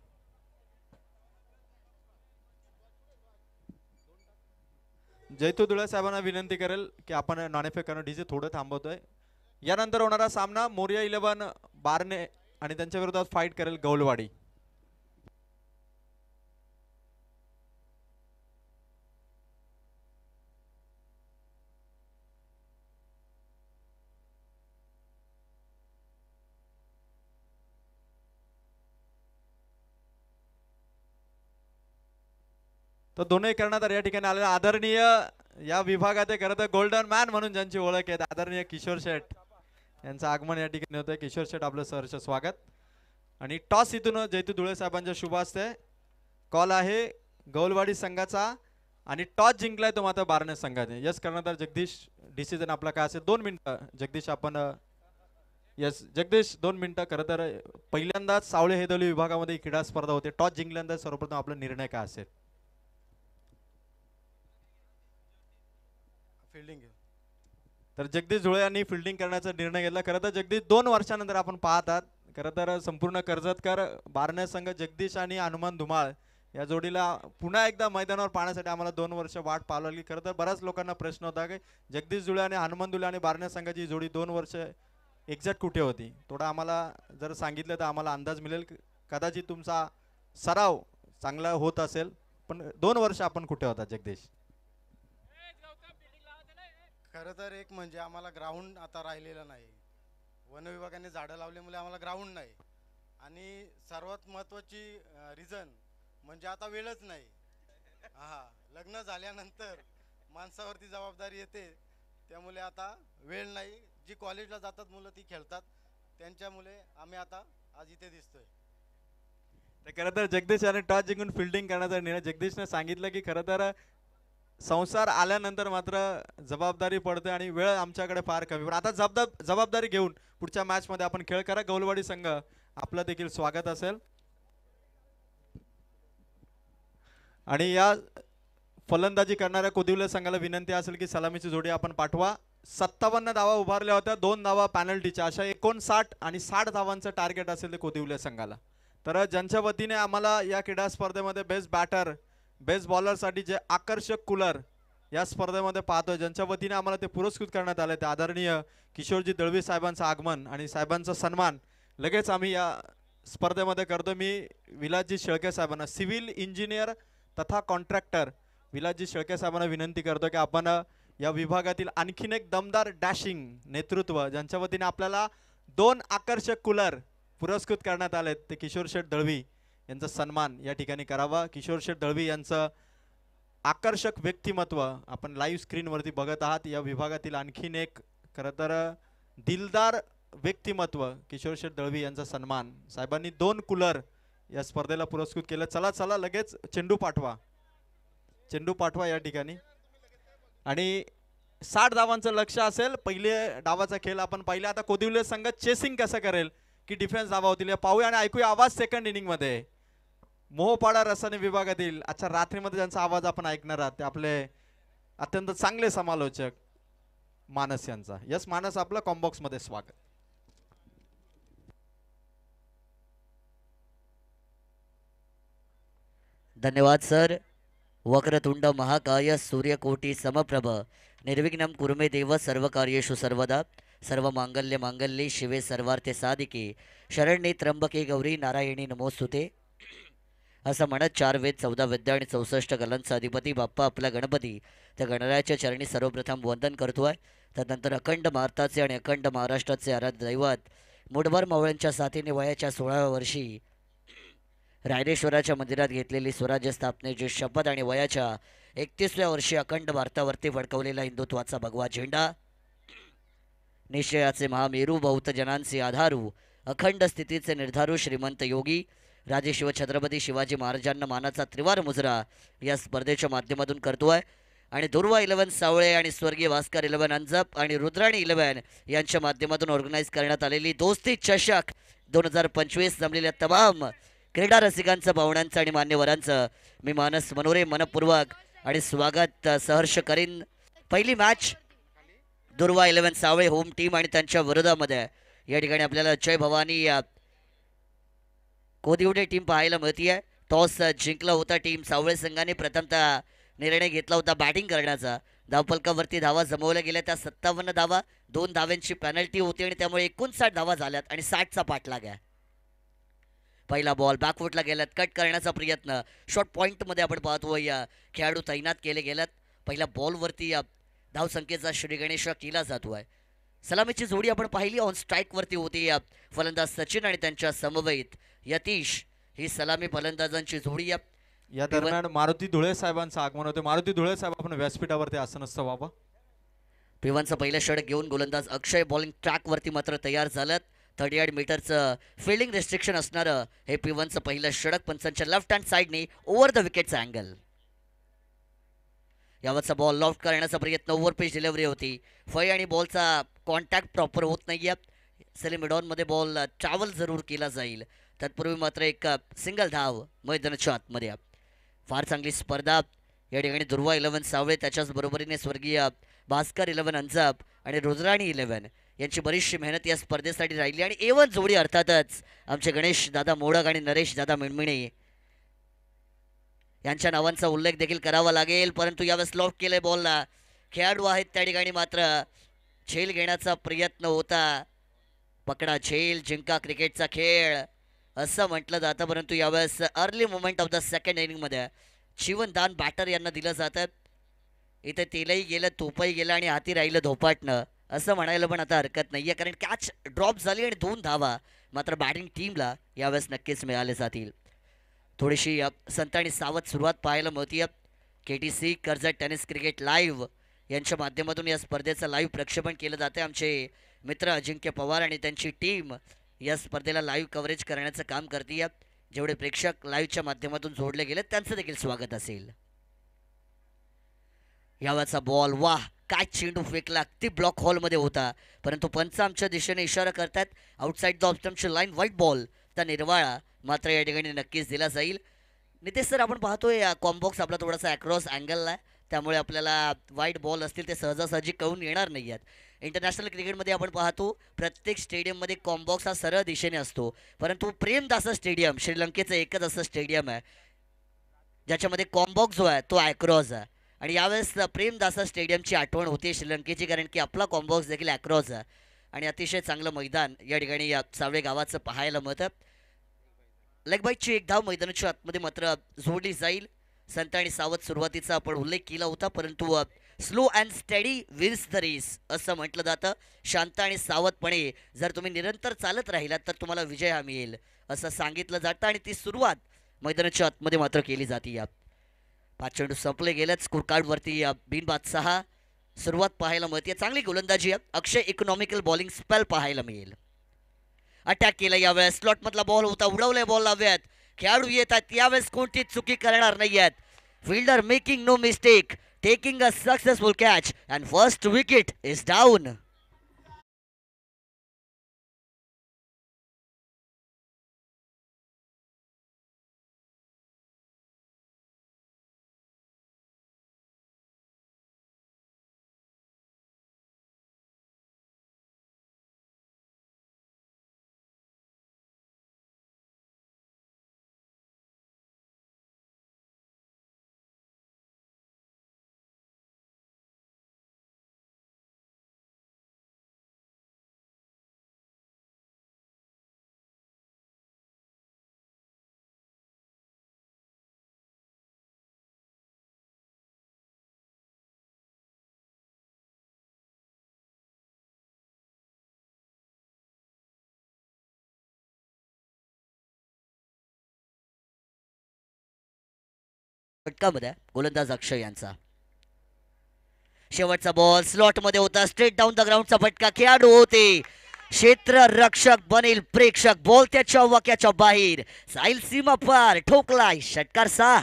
जैतू धुळे साहेबांना विनंती करेल की आपण नाणेफेक करणं. डीजे थोडं थांबवतोय. यानंतर होणारा सामना मोरिया 11 बारणे आणि त्यांच्या विरोधात फाईट करेल गौलवाडी. तर दोन्ही कर्णधार या ठिकाणी आलेला आदरणीय या विभागात खरं तर गोल्डन मॅन म्हणून ज्यांची ओळख आहे आदरणीय किशोर शेठ यांचं आगमन या ठिकाणी होतंय. किशोर शेठ आपलं सहर्ष स्वागत. आणि टॉस इथून जैतू धुळे साहेबांच्या शुभ हस्ते कॉल आहे गौलवाडी संघाचा आणि टॉस जिंकलाय तो मात्र बारणे संघाने. यस कर्णधार जगदीश, डिसिजन आपला काय असेल? 2 मिनिटं जगदीश. आपण यस जगदीश 2 मिनिटं. खरं तर पहिल्यांदाच सावळे हेदोली विभागामध्ये क्रीडा स्पर्धा होते. टॉस जिंकल्यानंतर सर्वप्रथम आपला निर्णय काय असेल? फिल्डिंग. तर जगदीश धुळे यांनी फिल्डिंग करण्याचा निर्णय घेतला. खरं तर जगदीश 2 वर्षानंतर आपण पाहतात खरं तर संपूर्ण कर्जतकर बारणे संघ जगदीश आणि हनुमान धुमाळ या जोडीला पुन्हा एकदा मैदानावर पाहण्यासाठी आम्हाला 2 वर्ष वाट पाहावी लागली. खरं तर बऱ्याच लोकांना प्रश्न होता की जगदीश जुळे आणि हनुमान दुले आणि बारण्या संघाची जोडी 2 वर्ष एक्झॅक्ट कुठे होती. थोडा आम्हाला जर सांगितलं तर आम्हाला अंदाज मिळेल. कदाचित तुमचा सराव चांगला होत असेल, पण 2 वर्ष आपण कुठे होता जगदीश? खरं तर एक म्हणजे आम्हाला ग्राउंड आता राहिलेलं नाही. वन विभागाने झाडं लावल्यामुळे आम्हाला ग्राउंड नाही, आणि सर्वात महत्त्वाची रिझन म्हणजे आता वेळच नाही. हा, लग्न झाल्यानंतर माणसावरती जबाबदारी येते, त्यामुळे आता वेळ नाही. जी कॉलेजला जातात मुलं ती खेळतात, त्यांच्यामुळे आम्ही आता आज इथे दिसतोय. तर खरं तर जगदीश याने टॉस जिंकून फिल्डिंग करण्याचा निर्णय. जगदीशने सांगितलं की खरं तर संसार आल्यानंतर मात्र जबाबदारी पडते आणि वेळ आमच्याकडे फार कमी. पण आता जबाबदारी घेऊन पुढच्या मॅच मध्ये आपण खेळ करा. गौलवाडी संघ आपलं देखील स्वागत असेल. आणि या फलंदाजी करणाऱ्या कोदिवले संघाला विनंती असेल की सलामीची जोडी आपण पाठवा. 57 धावा उभारल्या होत्या, 2 धावा पॅनल्टीच्या, अशा 59 आणि 60 धावांचं टार्गेट असेल ते कोदिवले संघाला. तर ज्यांच्या वतीने आम्हाला या क्रीडा स्पर्धेमध्ये बेस्ट बॅटर, बेस्ट बॉलरसाठी जे आकर्षक कूलर या स्पर्धेमध्ये पाहतोय, ज्यांच्या वतीने आम्हाला ते पुरस्कृत करण्यात आले, ते आदरणीय किशोरजी दळवी साहेबांचं आगमन आणि साहेबांचा सन्मान लगेच आम्ही या स्पर्धेमध्ये करतो. मी विलासजी शेळके साहेबांना, सिव्हिल इंजिनियर तथा कॉन्ट्रॅक्टर विलासजी शेळके साहेबांना विनंती करतो की आपण या विभागातील आणखीन एक दमदार डॅशिंग नेतृत्व, ज्यांच्या वतीने आपल्याला 2 आकर्षक कूलर पुरस्कृत करण्यात आलेत, ते किशोर शेठ दळवी यांचा सन्मान या ठिकाणी करावा. किशोर शेठ दळवी यांचं आकर्षक व्यक्तिमत्व आपण लाईव्ह स्क्रीनवरती बघत आहात. या विभागातील आणखीन एक खरं तर दिलदार व्यक्तिमत्व किशोर शेठ दळवी यांचा सन्मान. साहेबांनी 2 कूलर या स्पर्धेला पुरस्कृत केलं. चला चला लगेच चेंडू पाठवा, चेंडू पाठवा या ठिकाणी. आणि 60 धावांचं लक्ष असेल. पहिले डावाचा खेळ आपण पाहिला. आता कोदिवले संघ चेसिंग कसं करेल की डिफेन्स धावा होतील पाहूया आणि ऐकूया आवाज सेकंड इनिंग मध्ये. मोहपाडा रसायने विभागातील अच्छा रात्रीमध्ये ज्यांचा आवाज आपण ऐकणार आहात ते आपले अत्यंत चांगले समालोचक मानस यांचा. यस मानस, आपलं कॉम्बॉक्स मध्ये स्वागत. धन्यवाद सर. वक्रतुंड महाकाय सूर्यकोटी समप्रभ निर्विघ्नं कुरुमे देव सर्वकार्येषु सर्वदा. सर्व मांगल्य मांगल्ये शिवे सर्वार्थे साधिके शरण्ये त्र्यंबके गौरी नारायणी नमोस्तुते. असं म्हणत 4 वेद 14 विद्या आणि 64 कलांचा अधिपती बाप्पा आपला गणपती त्या गणरायाच्या चरणी सर्वप्रथम वंदन करतोय. त्यानंतर अखंड भारताचे आणि अखंड महाराष्ट्राचे आराध्य दैवत मुठभर मावळ्यांच्या साथीने वयाच्या 16व्या वर्षी रायरेश्वराच्या मंदिरात घेतलेली स्वराज्य स्थापनेची शपथ आणि वयाच्या 31व्या वर्षी अखंड भारतावरती फडकवलेला हिंदुत्वाचा भगवा झेंडा, निश्चयाचे महामेरू बहुतजनांचे आधारू अखंड स्थितीचे निर्धारू श्रीमंत योगी राजे शिवछत्रपती शिवाजी महाराजांना मानाचा त्रिवार मुजरा या स्पर्धेच्या माध्यमातून करतोय. आणि दुर्वा 11 सावळे आणि स्वर्गीय भास्कर 11 अंजप आणि रुद्राणी 11 यांच्या माध्यमातून ऑर्गनाईज करण्यात आलेली दोस्ती चषक 2025 जमलेल्या तमाम क्रीडा रसिकांचं, पाहुण्यांचं आणि मान्यवरांचं मी मानस मनोरे मनपूर्वक आणि स्वागत सहर्ष करीन. पहिली मॅच दुर्वा 11 सावळे होम टीम आणि त्यांच्या विरोधामध्ये या ठिकाणी आपल्याला जय भवानी कोदिवडे टीम पाहायला मिळते. टॉस जिंकला होता टीम सावळे संघाने. प्रथमतः निर्णय घेतला होता बॅटिंग करण्याचा. धावफलकावरती धावा जमवल्या गेल्या त्या 57 धावा, 2 धाव्यांची पेनल्टी होती आणि त्यामुळे 59 धावा झाल्यात आणि 60चा पाठलाग आहे. पहिला बॉल बॅकफुटला गेलात, कट करण्याचा प्रयत्न शॉर्ट पॉईंटमध्ये आपण पाहतो या खेळाडू तैनात केले गेलात. पहिल्या बॉलवरती धावसंख्येचा श्रीगणेश केला जातोय. सलामीची जोडी आपण पाहिली ऑन स्ट्राईकवरती होती फलंदाज सचिन आणि त्यांच्या समवेत यतीश. ही सलामी फलंदाजांची जोडी या दरम्यान मारुती धुळे साहेबांचं आगमन होते. मारुती धुळे साहेब आपण व्यासपीठावरती आसन असतं बाबा. पिवांचं पहिलं षटक घेऊन गोलंदाज अक्षय बॉलिंग ट्रॅकवरती मात्र तयार झालं. 38 मीटरचं फिल्डिंग रेस्ट्रिक्शन असणारं हे पिवांचं पहिलं षटक. पंचांच्या लेफ्ट हँड साईडने ओव्हर द विकेटचा अँगल. यावरचा बॉल लॉफ्ट करण्याचा प्रयत्न, ओव्हर पिच डिलिव्हरी होती. फळी आणि बॉलचा कॉन्टॅक्ट प्रॉपर होत नाहीये. सेमी मिडॉनमध्ये बॉल ट्रॅव्हल जरूर केला जाईल. तत्पूर्वी मात्र एक सिंगल धाव मैदानाच्या आतमध्ये. फार चांगली स्पर्धा या ठिकाणी. दुर्वा 11 सावळे, त्याच्याच बरोबरीने स्वर्गीय भास्कर 11 अंजप आणि रुद्राणी 11 यांची बरीचशी मेहनत या स्पर्धेसाठी राहिली. आणि एवन जोडी अर्थातच आमचे गणेश दादा मोडक आणि नरेश दादा मिणमिणे यांच्या नावांचा उल्लेख देखील करावा लागेल, परंतु यावेळेस लॉक केलंय बॉलला. खेळाडू आहेत त्या ठिकाणी मात्र झेल घेण्याचा प्रयत्न होता. पकडा झेल जिंका क्रिकेटचा खेळ असं म्हटलं जातं, परंतु यावेळेस early moment of the second इनिंगमध्ये जीवनदान बॅटर यांना दिलं जातं. इथे तेलही गेलं, तोपही गेलं आणि हाती राहिलं धोपाटणं असं म्हणायला पण आता हरकत नाही आहे, कारण कॅच ड्रॉप झाली आणि 2 धावा मात्र बॅटिंग टीमला यावेळेस नक्कीच मिळाले जातील. थोडीशी संत आणि सावध सुरुवात पाहायला मिळते. KTC Karjat tennis cricket live यांच्या माध्यमातून या स्पर्धेचं लाईव्ह प्रक्षेपण केलं जाते. आमचे मित्र अजिंक्य पवार आणि त्यांची टीम या स्पर्धेला लाईव्ह कव्हरेज करण्याचं काम करते. जेवढे प्रेक्षक लाईव्हच्या माध्यमातून जोडले गेले त्यांचं देखील स्वागत असेल. यावाचा बॉल, वाह काय चेंडू फेकला, अगदी ब्लॉक हॉलमध्ये होता, परंतु पंच आमच्या दिशेने इशारा करतात आउटसाईड द ऑफ स्टंपची लाईन व्हाईट बॉल. त्या निर्वाळा मात्र या ठिकाणी नक्कीच दिला जाईल. नितेश सर, आपण पाहतोय कॉम्बॉक्स आपला थोडासा अक्रॉस अँगलला आहे, त्यामुळे आपल्याला वाईट बॉल असतील ते सहजासहजी कळून येणार नाही आहेत. इंटरनॅशनल क्रिकेटमध्ये आपण पाहतो प्रत्येक स्टेडियममध्ये कॉम्बॉक्स हा सरळ दिशेने असतो, परंतु प्रेमदासा स्टेडियम श्रीलंकेचं एकच असं स्टेडियम आहे ज्याच्यामध्ये कॉम्बॉक्स जो आहे तो अक्रॉस आहे. आणि यावेळेस प्रेमदासा स्टेडियमची आठवण होते श्रीलंकेची, कारण की आपला कॉम्बॉक्स देखील अक्रॉस आहे आणि अतिशय चांगलं मैदान या ठिकाणी या सावळे गावाचं पाहायला मिळतं. लेग बाईटची एक धाव मैदानाच्या आतमध्ये मात्र जोडली जाईल. संत आणि सावध सुरुवातीचा आपण उल्लेख केला होता, परंतु slow and steady wins the race असं म्हटलं जातं. शांत आणि सावधपणे जर तुम्ही निरंतर चालत राहिलात तर तुम्हाला विजय हा मिळेल असं सांगितलं जातं आणि ती सुरुवात मैदानाच्या आतमध्ये मात्र केली जाते. 5 चेंडू संपले गेलेत. स्कोर कार्डवरती बिनबाद 6 सुरुवात पाहायला मिळते. चांगली गोलंदाजी अक्षय इकॉनॉमिकल बॉलिंग स्पेल पाहायला मिळेल. अटॅक केला यावेळेस, स्लॉटमधला बॉल होता, उडवले बॉल लाव्यात, खेळाडू येतात यावेळेस कोणतीच चुकी करणार नाही आहेत. Fielder making no mistake, taking a successful catch and first wicket is down. फटकामध्ये गोलंदाज अक्षय यांचा शेवटचा बॉल स्लॉटमध्ये होता, स्ट्रेट डाऊन द ग्राउंडचा फटका, खेळाडू होते क्षेत्ररक्षक बनेल प्रेक्षक, बॉल त्याच्या वाक्याच्या बाहेर साईल सीमा पार, ठोकलाय षटकार 6.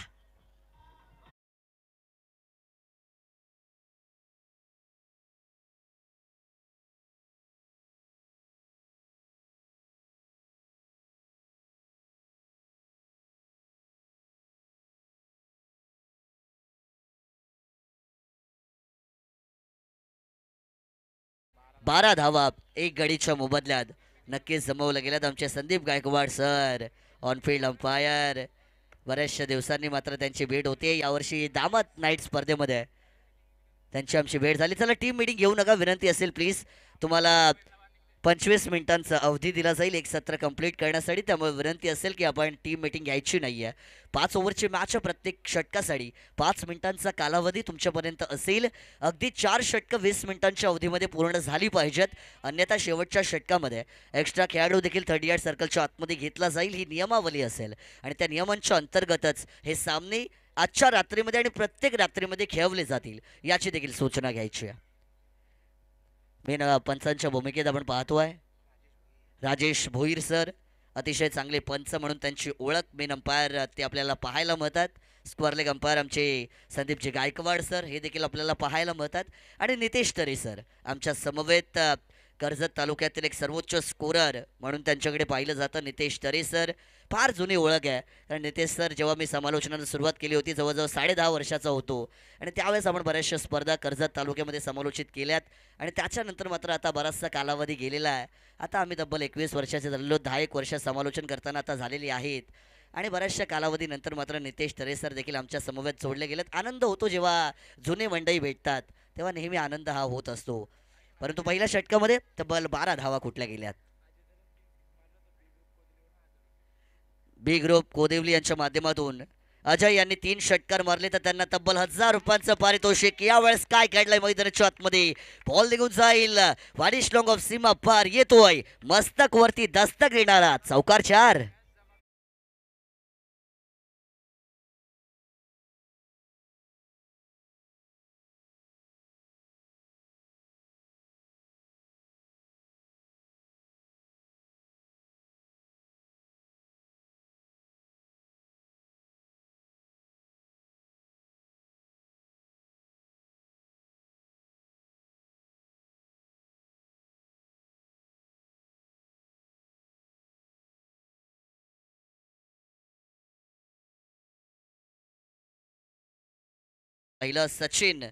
बारा धावा 1 गडीच्या मोबदल्यात नक्कीच जमवलं गेल्यात आमचे Sandeep Gaikwad sir, on-field umpire. बऱ्याचशा दिवसांनी मात्र त्यांची भेट होते. यावर्षी दामत नाईट स्पर्धेमध्ये त्यांची आमची भेट झाली. चला टीम मीटिंग घेऊ नका, विनंती असेल प्लीज. तुम्हाला 25 मिनिटांचा अवधी दिला जाईल एक सत्र कंप्लीट करण्यासाठी, त्यामुळे विनंती असेल की आपण टीम मीटिंग घ्यायची नाही आहे. 5 ओव्हरची मॅच, प्रत्येक षटकासाठी 5 मिनिटांचा कालावधी तुमच्यापर्यंत असेल. अगदी 4 षटकं 20 मिनिटांच्या अवधीमध्ये पूर्ण झाली पाहिजेत, अन्यथा शेवटच्या षटकामध्ये एक्स्ट्रा खेळाडू देखील 38 सर्कलच्या आतमध्ये घेतला जाईल. ही नियमावली असेल आणि त्या नियमांच्या अंतर्गतच हे सामने आजच्या रात्रीमध्ये आणि प्रत्येक रात्रीमध्ये खेळवले जातील याची देखील सूचना घ्यायची आहे. मेन पंचांच्या भूमिकेत आपण पाहतोय राजेश भोईर सर, अतिशय चांगले पंच म्हणून त्यांची ओळख. मेन अंपायर ते आपल्याला पाहायला मिळतात. स्क्वेअर लेग अंपायर आमचे संदीपजी गायकवाड सर हे देखील आपल्याला पाहायला मिळतात. आणि नितेश तरे सर आमच्या समवेत कर्जत तालुक्यातील एक सर्वोच्च स्कोरर म्हणून त्यांच्याकडे पाहिलं जातं. नितेश तरे सर फार जुनी ओळख आहे, कारण नितेश सर जेव्हा मी समालोचनाला सुरुवात केली होती जवळजवळ 10.5 वर्षाचा होतो आणि त्यावेळेस आपण बऱ्याचशा स्पर्धा कर्जत तालुक्यामध्ये समालोचित केल्यात आणि त्याच्यानंतर मात्र आता बराचसा कालावधी गेलेला आहे. आता आम्ही तब्बल 21 वर्षाचे झालेलो, 10 एक वर्ष समालोचन करताना आता झालेली आहेत आणि बऱ्याचशा कालावधीनंतर मात्र नितेश तरे सर देखील आमच्या समवेत जोडले गेलेत. आनंद होतो जेव्हा जुने मंडळी भेटतात, तेव्हा नेहमी आनंद हा होत असतो. परंतु पहिल्या षटकामध्ये तब्बल 12 धावा कुठल्या गेल्यात. बी ग्रुप कोदेवली यांच्या माध्यमातून अजय यांनी 3 षटकार मारले तर त्यांना तब्बल 1000 रुपयांचं पारितोषिक. यावेळेस काय काढलंय मैदानाच्या आतमध्ये, बॉल निघून जाईल, वाडिश लॉंग ऑफ सीमा पार येतोय, मस्तक वरती दस्तक येणारा चौकार 4. पहिलं सचिन.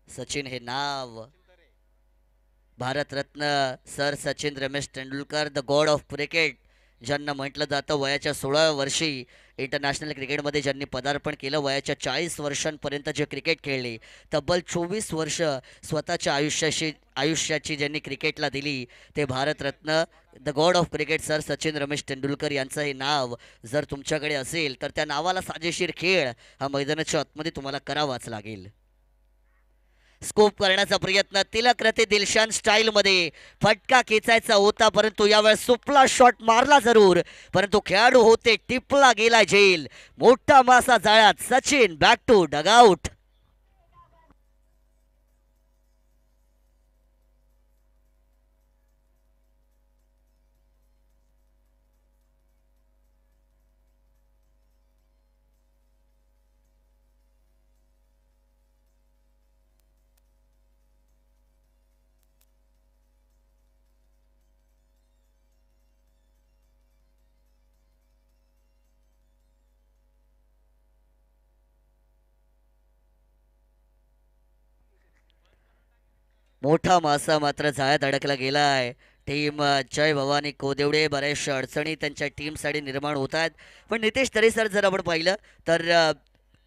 सचिन हे नाव Bharat Ratna sir Sachin Ramesh Tendulkar the god of cricket ज्यांना म्हटलं जातं, वयाच्या 16व्या वर्षी इंटरनॅशनल क्रिकेटमध्ये ज्यांनी पदार्पण केलं, वयाच्या 40 वर्षांपर्यंत जे क्रिकेट खेळले, तब्बल 24 वर्ष स्वतःच्या आयुष्याची ज्यांनी क्रिकेटला दिली, ते Bharat Ratna the god of cricket sir Sachin Ramesh Tendulkar यांचं हे नाव जर तुमच्याकडे असेल तर त्या नावाला साजेशीर खेळ हा मैदानाच्या आतमध्ये तुम्हाला करावाच लागेल. स्कोप करण्याचा प्रयत्न, तिलक रथे दिलशान स्टाईल मध्ये फटका खेचायचा होता, परंतु यावेळेस सुपला शॉट मारला जरूर, परंतु खेळाडू होते टिपला गेला जेल. मोठा मासा जाळ्यात, सचिन बॅक टू डगआउट. मोठा मासा मात्र जाळ्यात अडकला गेलाय. टीम जय भवानी कोदेवडे, बऱ्याचशा अडचणी त्यांच्या टीमसाठी निर्माण होत आहेत. पण नितेश तरे सर जर आपण पाहिलं तर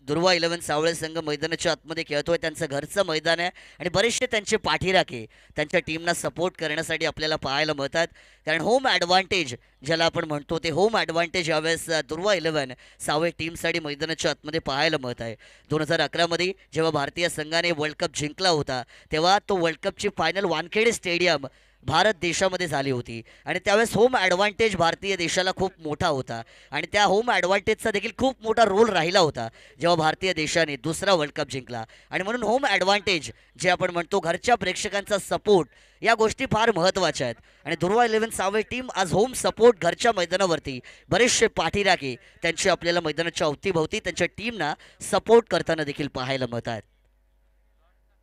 दुर्वा 11 सावळे संघ मैदानाच्या आतमध्ये खेळतोय, त्यांचं घरचं मैदान आहे आणि बरेचसे त्यांचे पाठीराखे त्यांच्या टीमना सपोर्ट करण्यासाठी आपल्याला पाहायला मिळतात. कारण होम ॲडव्हान्टेज ज्याला आपण म्हणतो, ते होम ॲडव्हान्टेज यावेळेस दुर्वा 11 सावळे टीमसाठी मैदानाच्या आतमध्ये पाहायला मिळत आहे. 2011मध्ये जेव्हा भारतीय संघाने वर्ल्ड कप जिंकला होता, तेव्हा तो वर्ल्ड कपची फायनल वानखेडे स्टेडियम भारत देशामध्ये झाली होती आणि त्यावेळेस होम ॲडव्हान्टेज भारतीय देशाला खूप मोठा होता आणि त्या होम ॲडव्हान्टेजचा देखील खूप मोठा रोल राहिला होता जेव्हा भारतीय देशाने दुसरा वर्ल्ड कप जिंकला. आणि म्हणून होम ॲडव्हान्टेज जे आपण म्हणतो, घरच्या प्रेक्षकांचा सपोर्ट, या गोष्टी फार महत्त्वाच्या आहेत. आणि दुर्वा 11 सावळे टीम आज होम सपोर्ट घरच्या मैदानावरती बरेचसे पाठीराखे त्यांची आपल्याला मैदानाच्या अवतीभवती त्यांच्या टीमना सपोर्ट करताना देखील पाहायला मिळतात.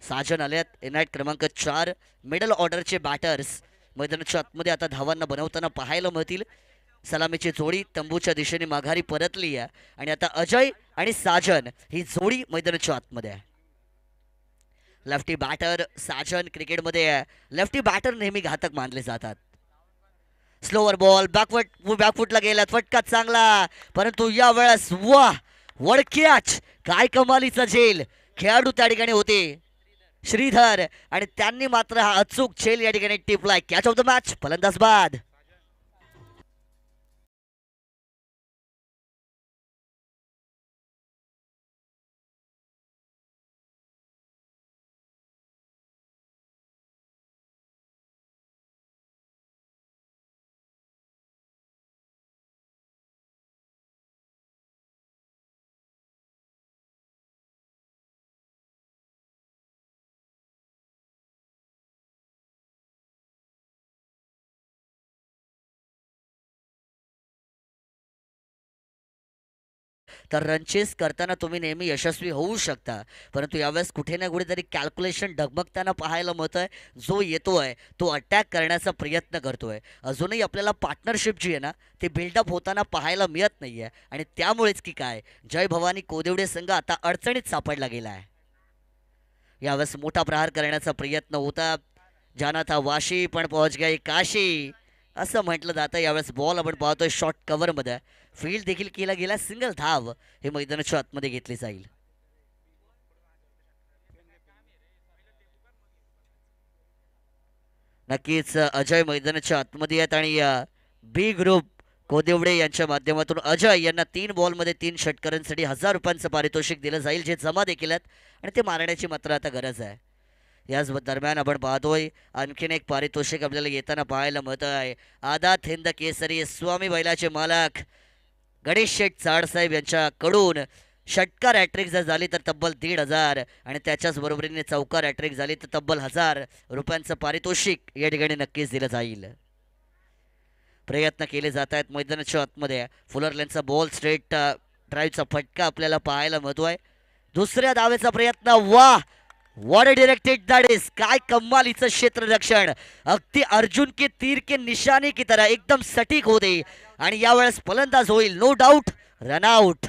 साजन आल्यात, एनआयट क्रमांक 4 मिडल ऑर्डरचे बॅटर्स मैदानाच्या आतमध्ये आता धावांना बनवताना पाहायला मिळतील. सलामीची जोडी तंबूच्या दिशेने माघारी परतली आहे आणि आता अजय आणि साजन ही जोडी मैदानाच्या आतमध्ये आहे. लेफ्टी बॅटर साजन क्रिकेटमध्ये लेफ्टी बॅटर नेहमी घातक मानले जातात. स्लोअर बॉल बॅकफुटला गेला, फटका चांगला, परंतु यावेळेस वाह वडक्याच, काय कमालीचा झेल. खेळाडू त्या ठिकाणी होते श्रीधर आणि त्यांनी मात्र हा अचूक झेल या ठिकाणी टिपलाय. कॅच ऑफ द मॅच, फलंदाज बाद. तर रनचेस करताना तुम्ही नेहमी यशस्वी होऊ शकता, परंतु यावेळेस कुठे ना कुठेतरी कॅल्क्युलेशन डगमगताना पाहायला मिळतंय. जो येतोय तो अटॅक करण्याचा प्रयत्न करतोय. अजूनही आपल्याला पार्टनरशिप जी आहे ना, ते बिल्डअप होताना पाहायला मिळत नाहीये आणि त्यामुळेच की काय, जय भवानी कोदेवडे संघ आता अडचणीत सापडला गेला आहे. यावेळेस मोठा प्रहार करण्याचा प्रयत्न होता. जाना था वाशी पण पहुंच गई काशी. असं म्हटलं जातं. यावेळेस बॉल आपण पाहतोय शॉर्ट कव्हरमध्ये, फील्ड देखील केला गेला, सिंगल धाव हे मैदानाच्या आतमध्ये घेतली जाईल. नक्कीच अजय मैदानाच्या आतमध्ये आहेत आणि बी ग्रुप कोदिवडे यांच्या माध्यमातून अजय यांना 3 बॉलमध्ये 3 षटकारांसाठी 1000 रुपयांचं पारितोषिक दिलं जाईल, जे जमा देखील आहेत आणि ते मारण्याची मात्र आता गरज आहे. याच दरम्यान आपण पाहतोय आणखीन एक पारितोषिक आपल्याला येताना पाहायला मिळत आहे. आदात हिंद केसरी स्वामी बैलाचे मालक गणेश शेठ चाडसाहेब यांच्याकडून षटकार हॅट्रिक जर झाली तर तब्बल 1500 आणि त्याच्याच बरोबरीने चौकार हॅट्रिक झाली तर तब्बल 1000 रुपयांचं पारितोषिक या ठिकाणी नक्कीच दिलं जाईल. प्रयत्न केले जात आहेत मैदानाच्या आतमध्ये. फुलरलेनचा बॉल स्ट्रेट ड्राईव्हचा फटका आपल्याला पाहायला मिळतोय. दुसऱ्या धावेचा प्रयत्न, वा what a directed that is. काय कमालीचं क्षेत्ररक्षण, अगदी अर्जुन के तीर के निशाने की तरह एकदम सटीक होते आणि यावेळेस फलंदाज होईल नो डाऊट रनआउट.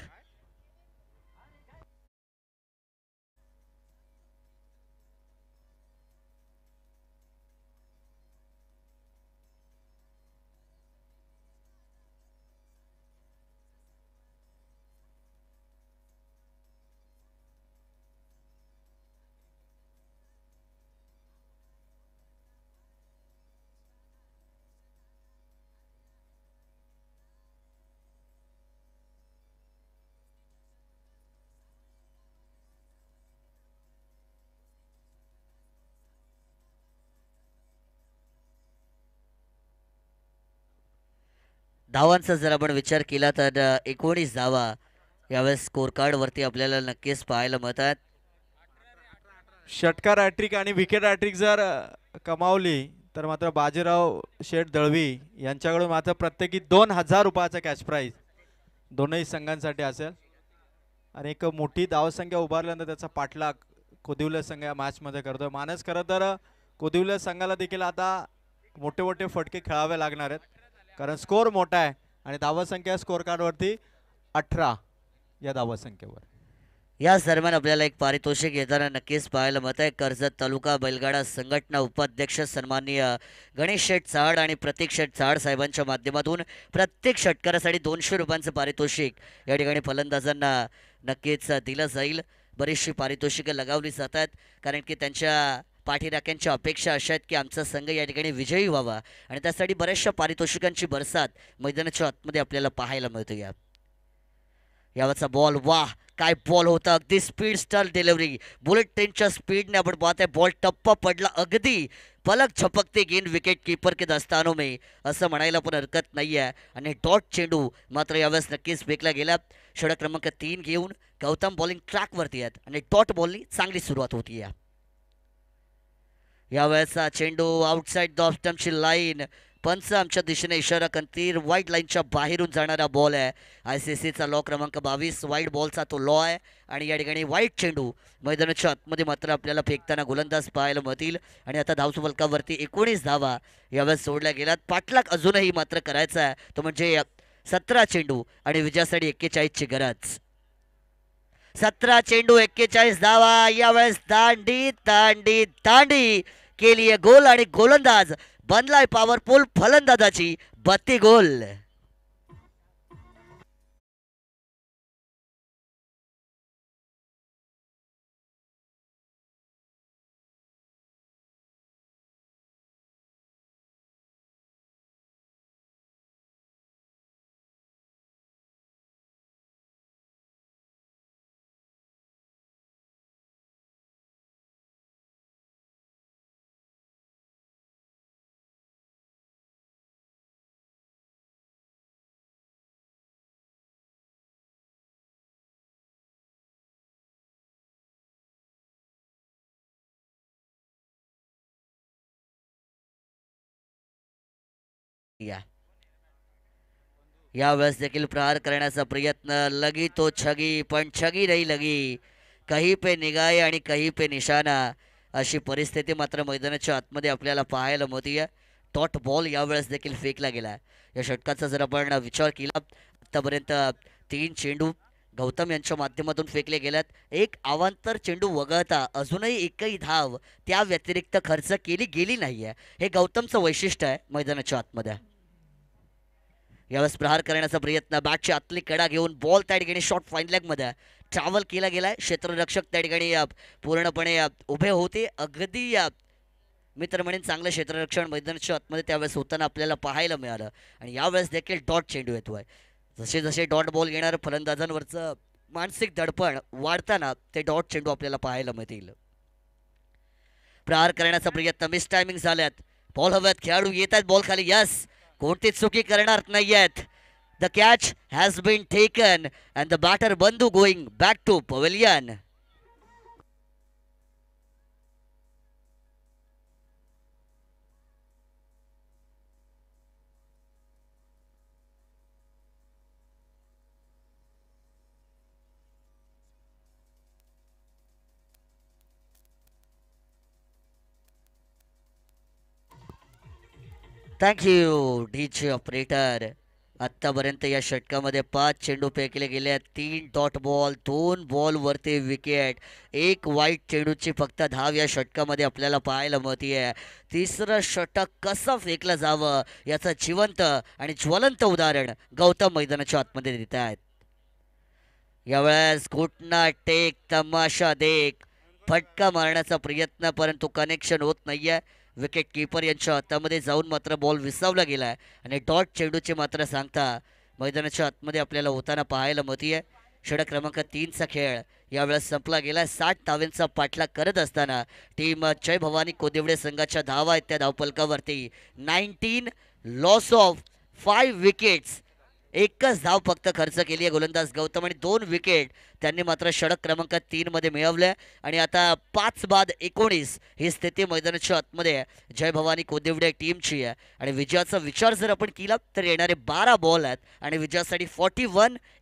धावांचा जर आपण विचार केला तर 19 धावा यावेळेस स्कोर कार्ड वरती आपल्याला नक्कीच पाहायला मिळतात. षटकार हॅट्रिक आणि विकेट हॅट्रिक जर कमावली तर मात्र बाजीराव शेठ दळवी यांच्याकडून मात्र प्रत्येकी 2000 रुपयाचा कॅश प्राईज दोनही संघांसाठी असेल आणि एक मोठी धावसंख्या उभारल्यानंतर त्याचा पाठलाग कोदिवले संघ या मॅचमध्ये करतोय. मानस खरं तर कोदिवले संघाला देखील आता मोठे मोठे फटके खेळावे लागणार आहेत, कारण स्कोर मोठा आहे आणि धावसंख्या स्कोर कार्डवरती 18 या धावसंख्येवर. याच दरम्यान आपल्याला एक पारितोषिक येताना नक्कीच पाहायला मिळत आहे. कर्जत तालुका बैलगाडा संघटना उपाध्यक्ष सन्माननीय गणेश शेठ चाड आणि प्रतीक शेठ चाड साहेबांच्या माध्यमातून प्रत्येक षटकारासाठी 200 रुपयांचं पारितोषिक या ठिकाणी फलंदाजांना नक्कीच दिलं जाईल. बरीचशी पारितोषिकं लगावली जातात कारण की त्यांच्या पाठीराख्यांच्या अपेक्षा अशा आहेत की आमचा संघ या ठिकाणी विजयी व्हावा आणि त्यासाठी बऱ्याचशा पारितोषिकांची बरसात मैदानाच्या आतमध्ये आपल्याला पाहायला मिळते. यावरचा बॉल, वाह काय बॉल होता, अगदी स्पीड स्टार डिलिव्हरी, बुलेट ट्रेनच्या स्पीडने आपण पाहतोय. बॉल टप्पा पडला, अगदी पलक झपकते गेंद विकेट कीपर के दस्तानों में असं म्हणायला पण हरकत नाही आहे. आणि डॉट चेंडू मात्र यावेळेस नक्कीच फेकला गेला. षटक क्रमांक 3 घेऊन गौतम बॉलिंग ट्रॅकवरती आहेत आणि डॉट बॉलनी चांगली सुरुवात होती आहे. यावेळेचा चेंडू आउटसाइड द ऑफ स्टंपची लाईन, पंच आमच्या दिशेने इशारा करतील. वाईट लाईनच्या बाहेरून जाणारा बॉल आहे. ICCचा लॉ क्रमांक 22 वाईट बॉलचा तो लॉ आहे आणि या ठिकाणी वाईट चेंडू मैदानाच्या आतमध्ये मात्र आपल्याला फेकताना गोलंदाज पाहायला मिळतील. आणि आता धावसफलकावरती 19 धावा यावेळेस सोडल्या गेल्यात. पाठलाग अजूनही मात्र करायचा आहे, तो म्हणजे 17 चेंडू आणि विजयासाठी 41ची गरज. 17 चेंडू 41 धावा. यावेळेस दांडी दांडी दांडी केली आहे गोल आणि गोलंदाज बनलाय पॉवरफुल. फलंदाजाची 32 गोल. यावेळेस देखील प्रहार करण्याचा प्रयत्न, लगी तो छगी पण छगी नाही लगी, कहीं पे निगाहे आणि कहीं पे निशाणा अशी परिस्थिती मात्र मैदानाच्या आतमध्ये आपल्याला पाहायला मिळते. डॉट बॉल यावेळेस देखील फेकला गेला. या षटकाचा जर आपण विचार केला आतापर्यंत 3 चेंडू गौतम यांच्या माध्यमातून फेकले गेल्यात. एक अवांतर चेंडू वगळता अजूनही एकही धाव त्या व्यतिरिक्त खर्च केली गेली नाहीये. हे गौतमचं वैशिष्ट्य आहे मैदानाच्या आतमध्ये. यावेळेस प्रहार करण्याचा प्रयत्न, बॅटची आतली कडा घेऊन बॉल त्या ठिकाणी शॉर्ट फाईन लेगमध्ये ट्रॅव्हल केला गेलाय. क्षेत्ररक्षक त्या ठिकाणी पूर्णपणे उभे होते. अगदी मी तर म्हणेन चांगलं क्षेत्ररक्षण मैदानाच्या आतमध्ये त्यावेळेस होताना आपल्याला पाहायला मिळालं. आणि यावेळेस देखील डॉट चेंडू येतोय. जसे जसे डॉट बॉल घेणार फलंदाजांवरचं मानसिक दडपण वाढताना ते डॉट चेंडू आपल्याला पाहायला मिळतील. प्रहार करण्याचा प्रयत्न, मिस टायमिंग झाल्यात. बॉल हव्यात, खेळाडू येत आहेत बॉल खाली. यस, कोणतीच चुकी करणार नाही आहेत. The catch has been taken and the batter बंधू going back to pavilion. Thank you DJ operator. आत्तापर्यंत या षटकामध्ये 5 चेंडू फेकले गेले आहेत. 3 डॉट बॉल, 2 बॉलवरती विकेट, 1 वाईट चेंडूची फक्त धाव या षटकामध्ये आपल्याला पाहायला मिळते. तिसरं षटक कसं फेकलं जावं याचं जिवंत आणि ज्वलंत उदाहरण गौतम मैदानाच्या आतमध्ये देत आहेत. यावेळेस घुटना टेक, तमाशा देख, फटका मारण्याचा प्रयत्न, परंतु कनेक्शन होत नाहीये. विकेट किपर यांच्या हातामध्ये जाऊन मात्र बॉल विसावला गेलाय आणि डॉट चेंडूची मात्र सांगता मैदानाच्या आतमध्ये आपल्याला होताना पाहायला मिळतीये. षटक क्रमांक 3चा खेळ यावेळेस संपला गेला. 60 धावांचा पाठलाग करत असताना टीम जय भवानी कोदिवडे संघाच्या धावा आहेत त्या धावपलकावरती 19 लॉस ऑफ 5 विकेट्स. एकच धाव फक्त खर्च केली आहे गोलंदाज गौतम आणि 2 विकेट त्यांनी मात्र षटक क्रमांक 3 मध्ये मिळवल्या. आणि आता 5 बाद 19 ही स्थिती मैदानाच्या आतमध्ये जय भवानी कोदिवडे टीमची आहे. आणि विजयाचा विचार जर आपण केला तर येणारे 12 बॉल आहेत आणि विजयासाठी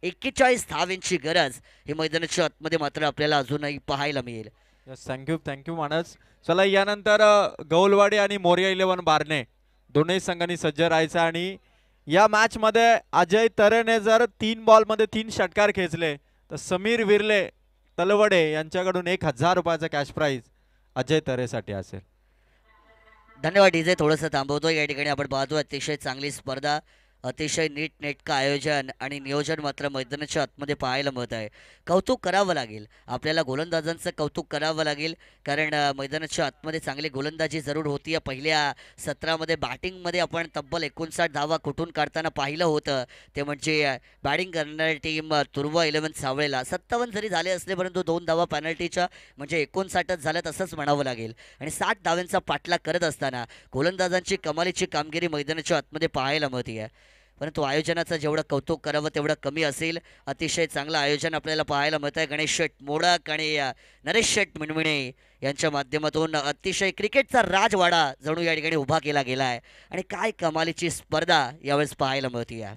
41 धावांची गरज ही मैदानाच्या आतमध्ये मात्र आपल्याला अजूनही पाहायला मिळेल. थँक्यू मानस. चला यानंतर गौलवाडी आणि मोरिया 11 बारणे दोन्ही संघांनी सज्ज राहायचं. आणि या मॅच मध्ये अजय तरेने जर 3 बॉलमध्ये 3 षटकार खेचले तर समीर विर्ले तलवडे यांच्याकडून 1000 रुपयाचा कॅश प्राइज अजय तरेसाठी असेल. धन्यवाद डीजे. थोडंसं थांबवतो. या ठिकाणी आपण पाहतो अतिशय चांगली स्पर्धा, अतिशय नीटनेटकं आयोजन आणि नियोजन मात्र मैदानाच्या आतमध्ये पाहायला मिळत आहे. कौतुक करावं लागेल आपल्याला, गोलंदाजांचं कौतुक करावं लागेल. कारण मैदानाच्या आतमध्ये चांगली गोलंदाजी जरूर होती. पहिल्या सत्रामध्ये बॅटिंगमध्ये आपण तब्बल 59 धावा कुठून काढताना पाहिलं होतं. ते म्हणजे बॅटिंग करणारी टीम तुर्वा 11 सावळेला 57 जरी झाले असले परंतु 2 धावा पॅनल्टीच्या म्हणजे 59च झाल्यात असंच म्हणावं लागेल. आणि 60 धावांचा पाठलाग करत असताना गोलंदाजांची कमालीची कामगिरी मैदानाच्या आतमध्ये पाहायला मिळते आहे. परंतु आयोजनाचं जेवढं कौतुक करावं तेवढं कमी असेल. अतिशय चांगलं आयोजन आपल्याला पाहायला मिळतं आहे. गणेश शेठ मोडक आणि नरेश शेठ मिणमिणे यांच्या माध्यमातून अतिशय क्रिकेटचा राजवाडा जणू या ठिकाणी उभा केला गेला आहे. आणि काय कमालीची स्पर्धा यावेळेस पाहायला मिळते आहे.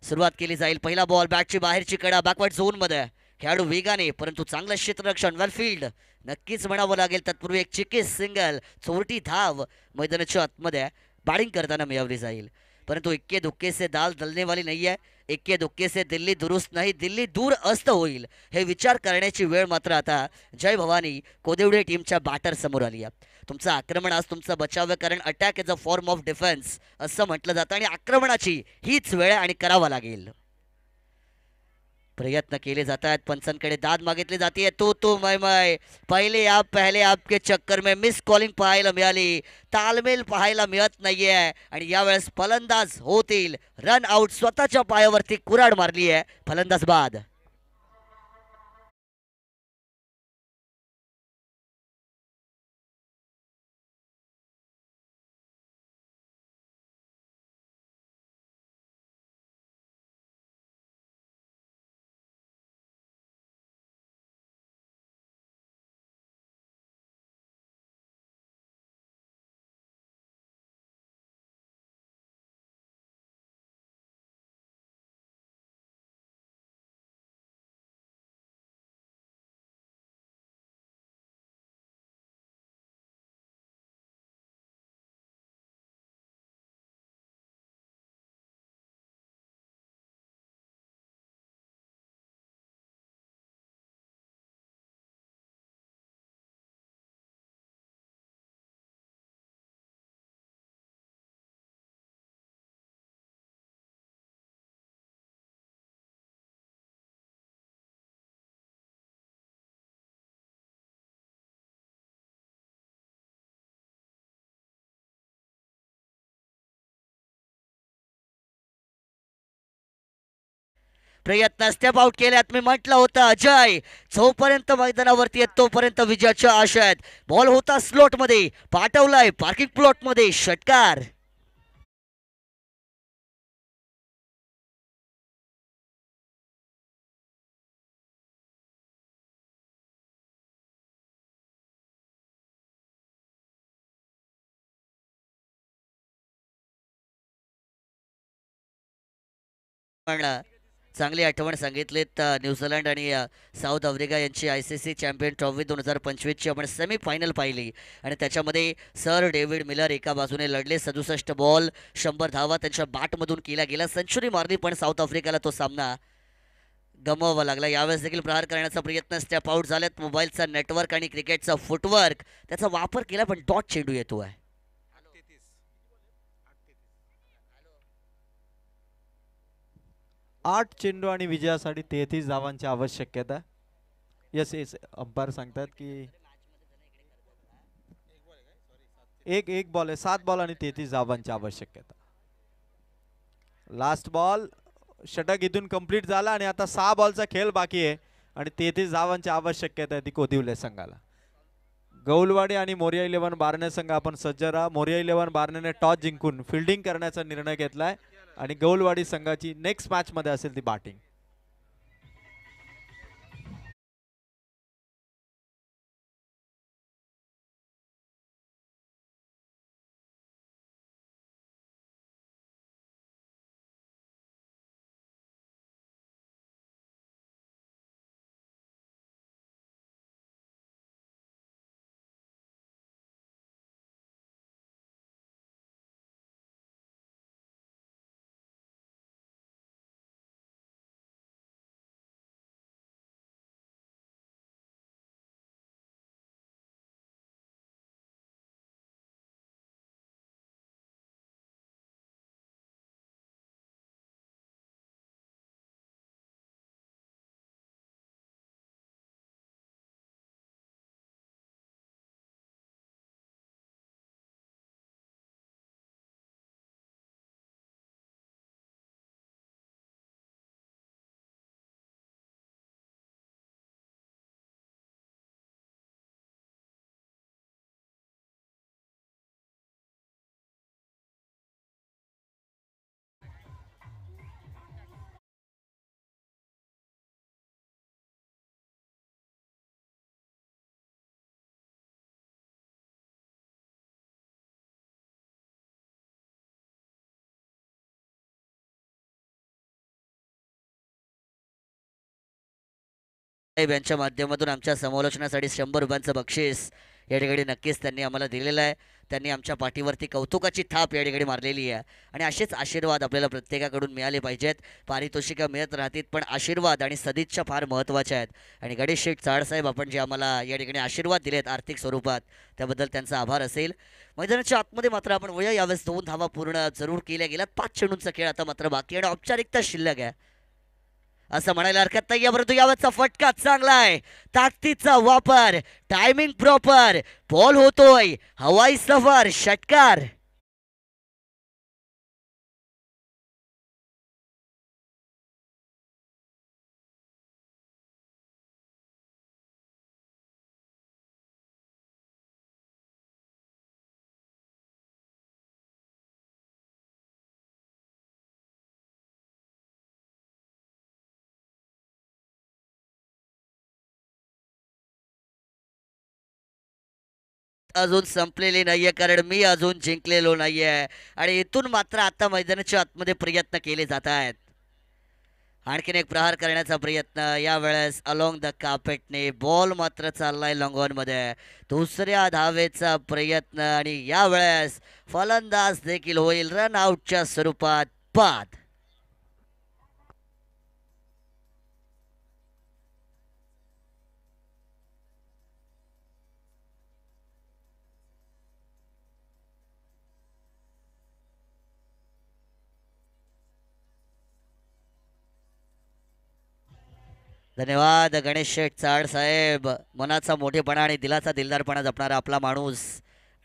सुरुवात केली जाईल. पहिला बॉल, बॅटची बाहेरची कडा, बॅकवर्ड झोनमध्ये खेळाडू वेगाने परंतु चांगलं क्षेत्ररक्षण, वेलफील्ड नक्कीच म्हणावं लागेल. तत्पूर्वी एक चिकीस सिंगल, चोरटी धाव मैदानाच्या आतमध्ये बॅटिंग करताना मिळवली जाईल. परंतु इक्के दुक्के से दाल दलने वाली नहीं है, इक्के दुक्के से दिल्ली दुरुस्त नाही, दिल्ली दूर अस्त होईल हे विचार करण्याची वेळ मात्र आता जय भवानी कोदिवडे टीमच्या बॅटर समोर आली आहे. तुमचं आक्रमण आज तुमचा बचाव आहे, कारण attack is a form of defence असं म्हटलं जातं आणि आक्रमणाची हीच वेळ आणि करावा लागेल. प्रयत्न केले जात आहेत. पंचांकडे दाद मागितली जाते. तो मय पहिले आपके चक्कर में मिस कॉलिंग पाहायला मिळाली, तालमेल पाहायला मिळत नाहीये. आणि यावेळेस फलंदाज होतील रन आउट. स्वतःच्या पायावरती कुऱ्हाड मारली आहे फलंदाज बाद. प्रयत्न स्टेप आउट केल्यात. मी म्हटलं होतं अजय जोपर्यंत मैदानावरती येत तोपर्यंत विजयाच्या आशेत. बॉल होता स्लॉट मध्ये, पाठवलाय पार्किंग प्लॉट मध्ये. षटकार पण चांगली आठवण सांगितलीत. न्यूझीलंड आणि साऊथ आफ्रिका यांची ICC चॅम्पियन ट्रॉफी 2025ची आपण सेमी फायनल पाहिली आणि त्याच्यामध्ये सर डेव्हिड मिलर एका बाजूने लढले. 67 बॉल 100 धावा त्यांच्या बॅटमधून केल्या गेल्या. सेंचुरी मारली पण साऊथ आफ्रिकेला तो सामना गमवावा लागला. यावेळेस देखील प्रहार करण्याचा प्रयत्न स्टेप आउट झालेत. मोबाईलचा नेटवर्क आणि क्रिकेटचा फुटवर्क त्याचा वापर केला पण डॉट चेंडू येतो आहे. 8 चेंडू आणि विजयासाठी 33 धावांची आवश्यकता. येस येस अंपायर सांगतात की एक बॉल आहे, 7 बॉल आणि 33 धावांची आवश्यकता. लास्ट बॉल षटक इथून कंप्लीट झाला आणि आता 6 बॉलचा खेळ बाकी आहे आणि 33 धावांची आवश्यकता आहे ती कोदिवले संघाला. गौलवाडी आणि मोरिया 11 बारणे संघ आपण सज्ज राहा. मोरिया 11 बारणेने टॉस जिंकून फिल्डिंग करण्याचा निर्णय घेतलाय आणि गौलवाडी संघाची नेक्स्ट मॅच मध्ये असेल ती बॅटिंग. यांच्या माध्यमातून आमच्या समालोचनासाठी 100 रुपयांचं बक्षीस या ठिकाणी नक्कीच त्यांनी आम्हाला दिलेलं आहे. त्यांनी आमच्या पाठीवरती कौतुकाची थाप या ठिकाणी मारलेली आहे आणि असेच आशीर्वाद आपल्याला प्रत्येकाकडून मिळाले पाहिजेत. पारितोषिकं मिळत राहतील पण आशीर्वाद आणि सदिच्छा फार महत्त्वाच्या आहेत आणि गणेश शेठ चाळसाहेब आपण जे आम्हाला या ठिकाणी आशीर्वाद दिलेत आर्थिक स्वरूपात त्याबद्दल त्यांचा आभार असेल. मैदानाच्या आतमध्ये मात्र आपण वळूया. यावेळेस 2 धावा पूर्ण जरूर केल्या गेल्यात. 5 चेंडूंचा खेळ आता मात्र बाकी आणि औपचारिकता शिल्लक आहे असं म्हणायला हरकत नाही. परंतु यावरचा फटका चांगला आहे, ताकदीचा वापर, टायमिंग प्रॉपर, बॉल होतोय हवाई सफर. षटकार अजून संपलेली नाहीये कारण मी अजून जिंकलेलो नाहीये आणि इथून मात्र आता मैदानाच्या आतमध्ये प्रयत्न केले जात आहेत. आणखीन एक प्रहार करण्याचा प्रयत्न यावेळेस अलॉंग द कार्पेटने. बॉल मात्र चाललाय लॉंगॉन मध्ये. दुसऱ्या धावेचा प्रयत्न आणि यावेळेस फलंदाज देखील होईल रन आउटच्या स्वरूपात बाद. धन्यवाद गणेश शेठ चाळ साहेब. मनाचा मोठेपणा आणि दिलाचा दिलदारपणा जपणारा आपला माणूस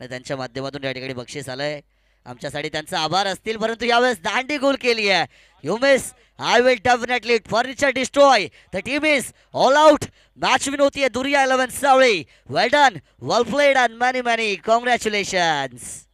आणि त्यांच्या माध्यमातून या ठिकाणी बक्षीस आलंय. आमच्यासाठी त्यांचा आभार असतील परंतु यावेळेस दांडी गोल केली आहे. युमेश I will definitely furniture destroy. The team is all out. Match win होती है दुरिया 11 सावळी. Well done, well played and many congratulations.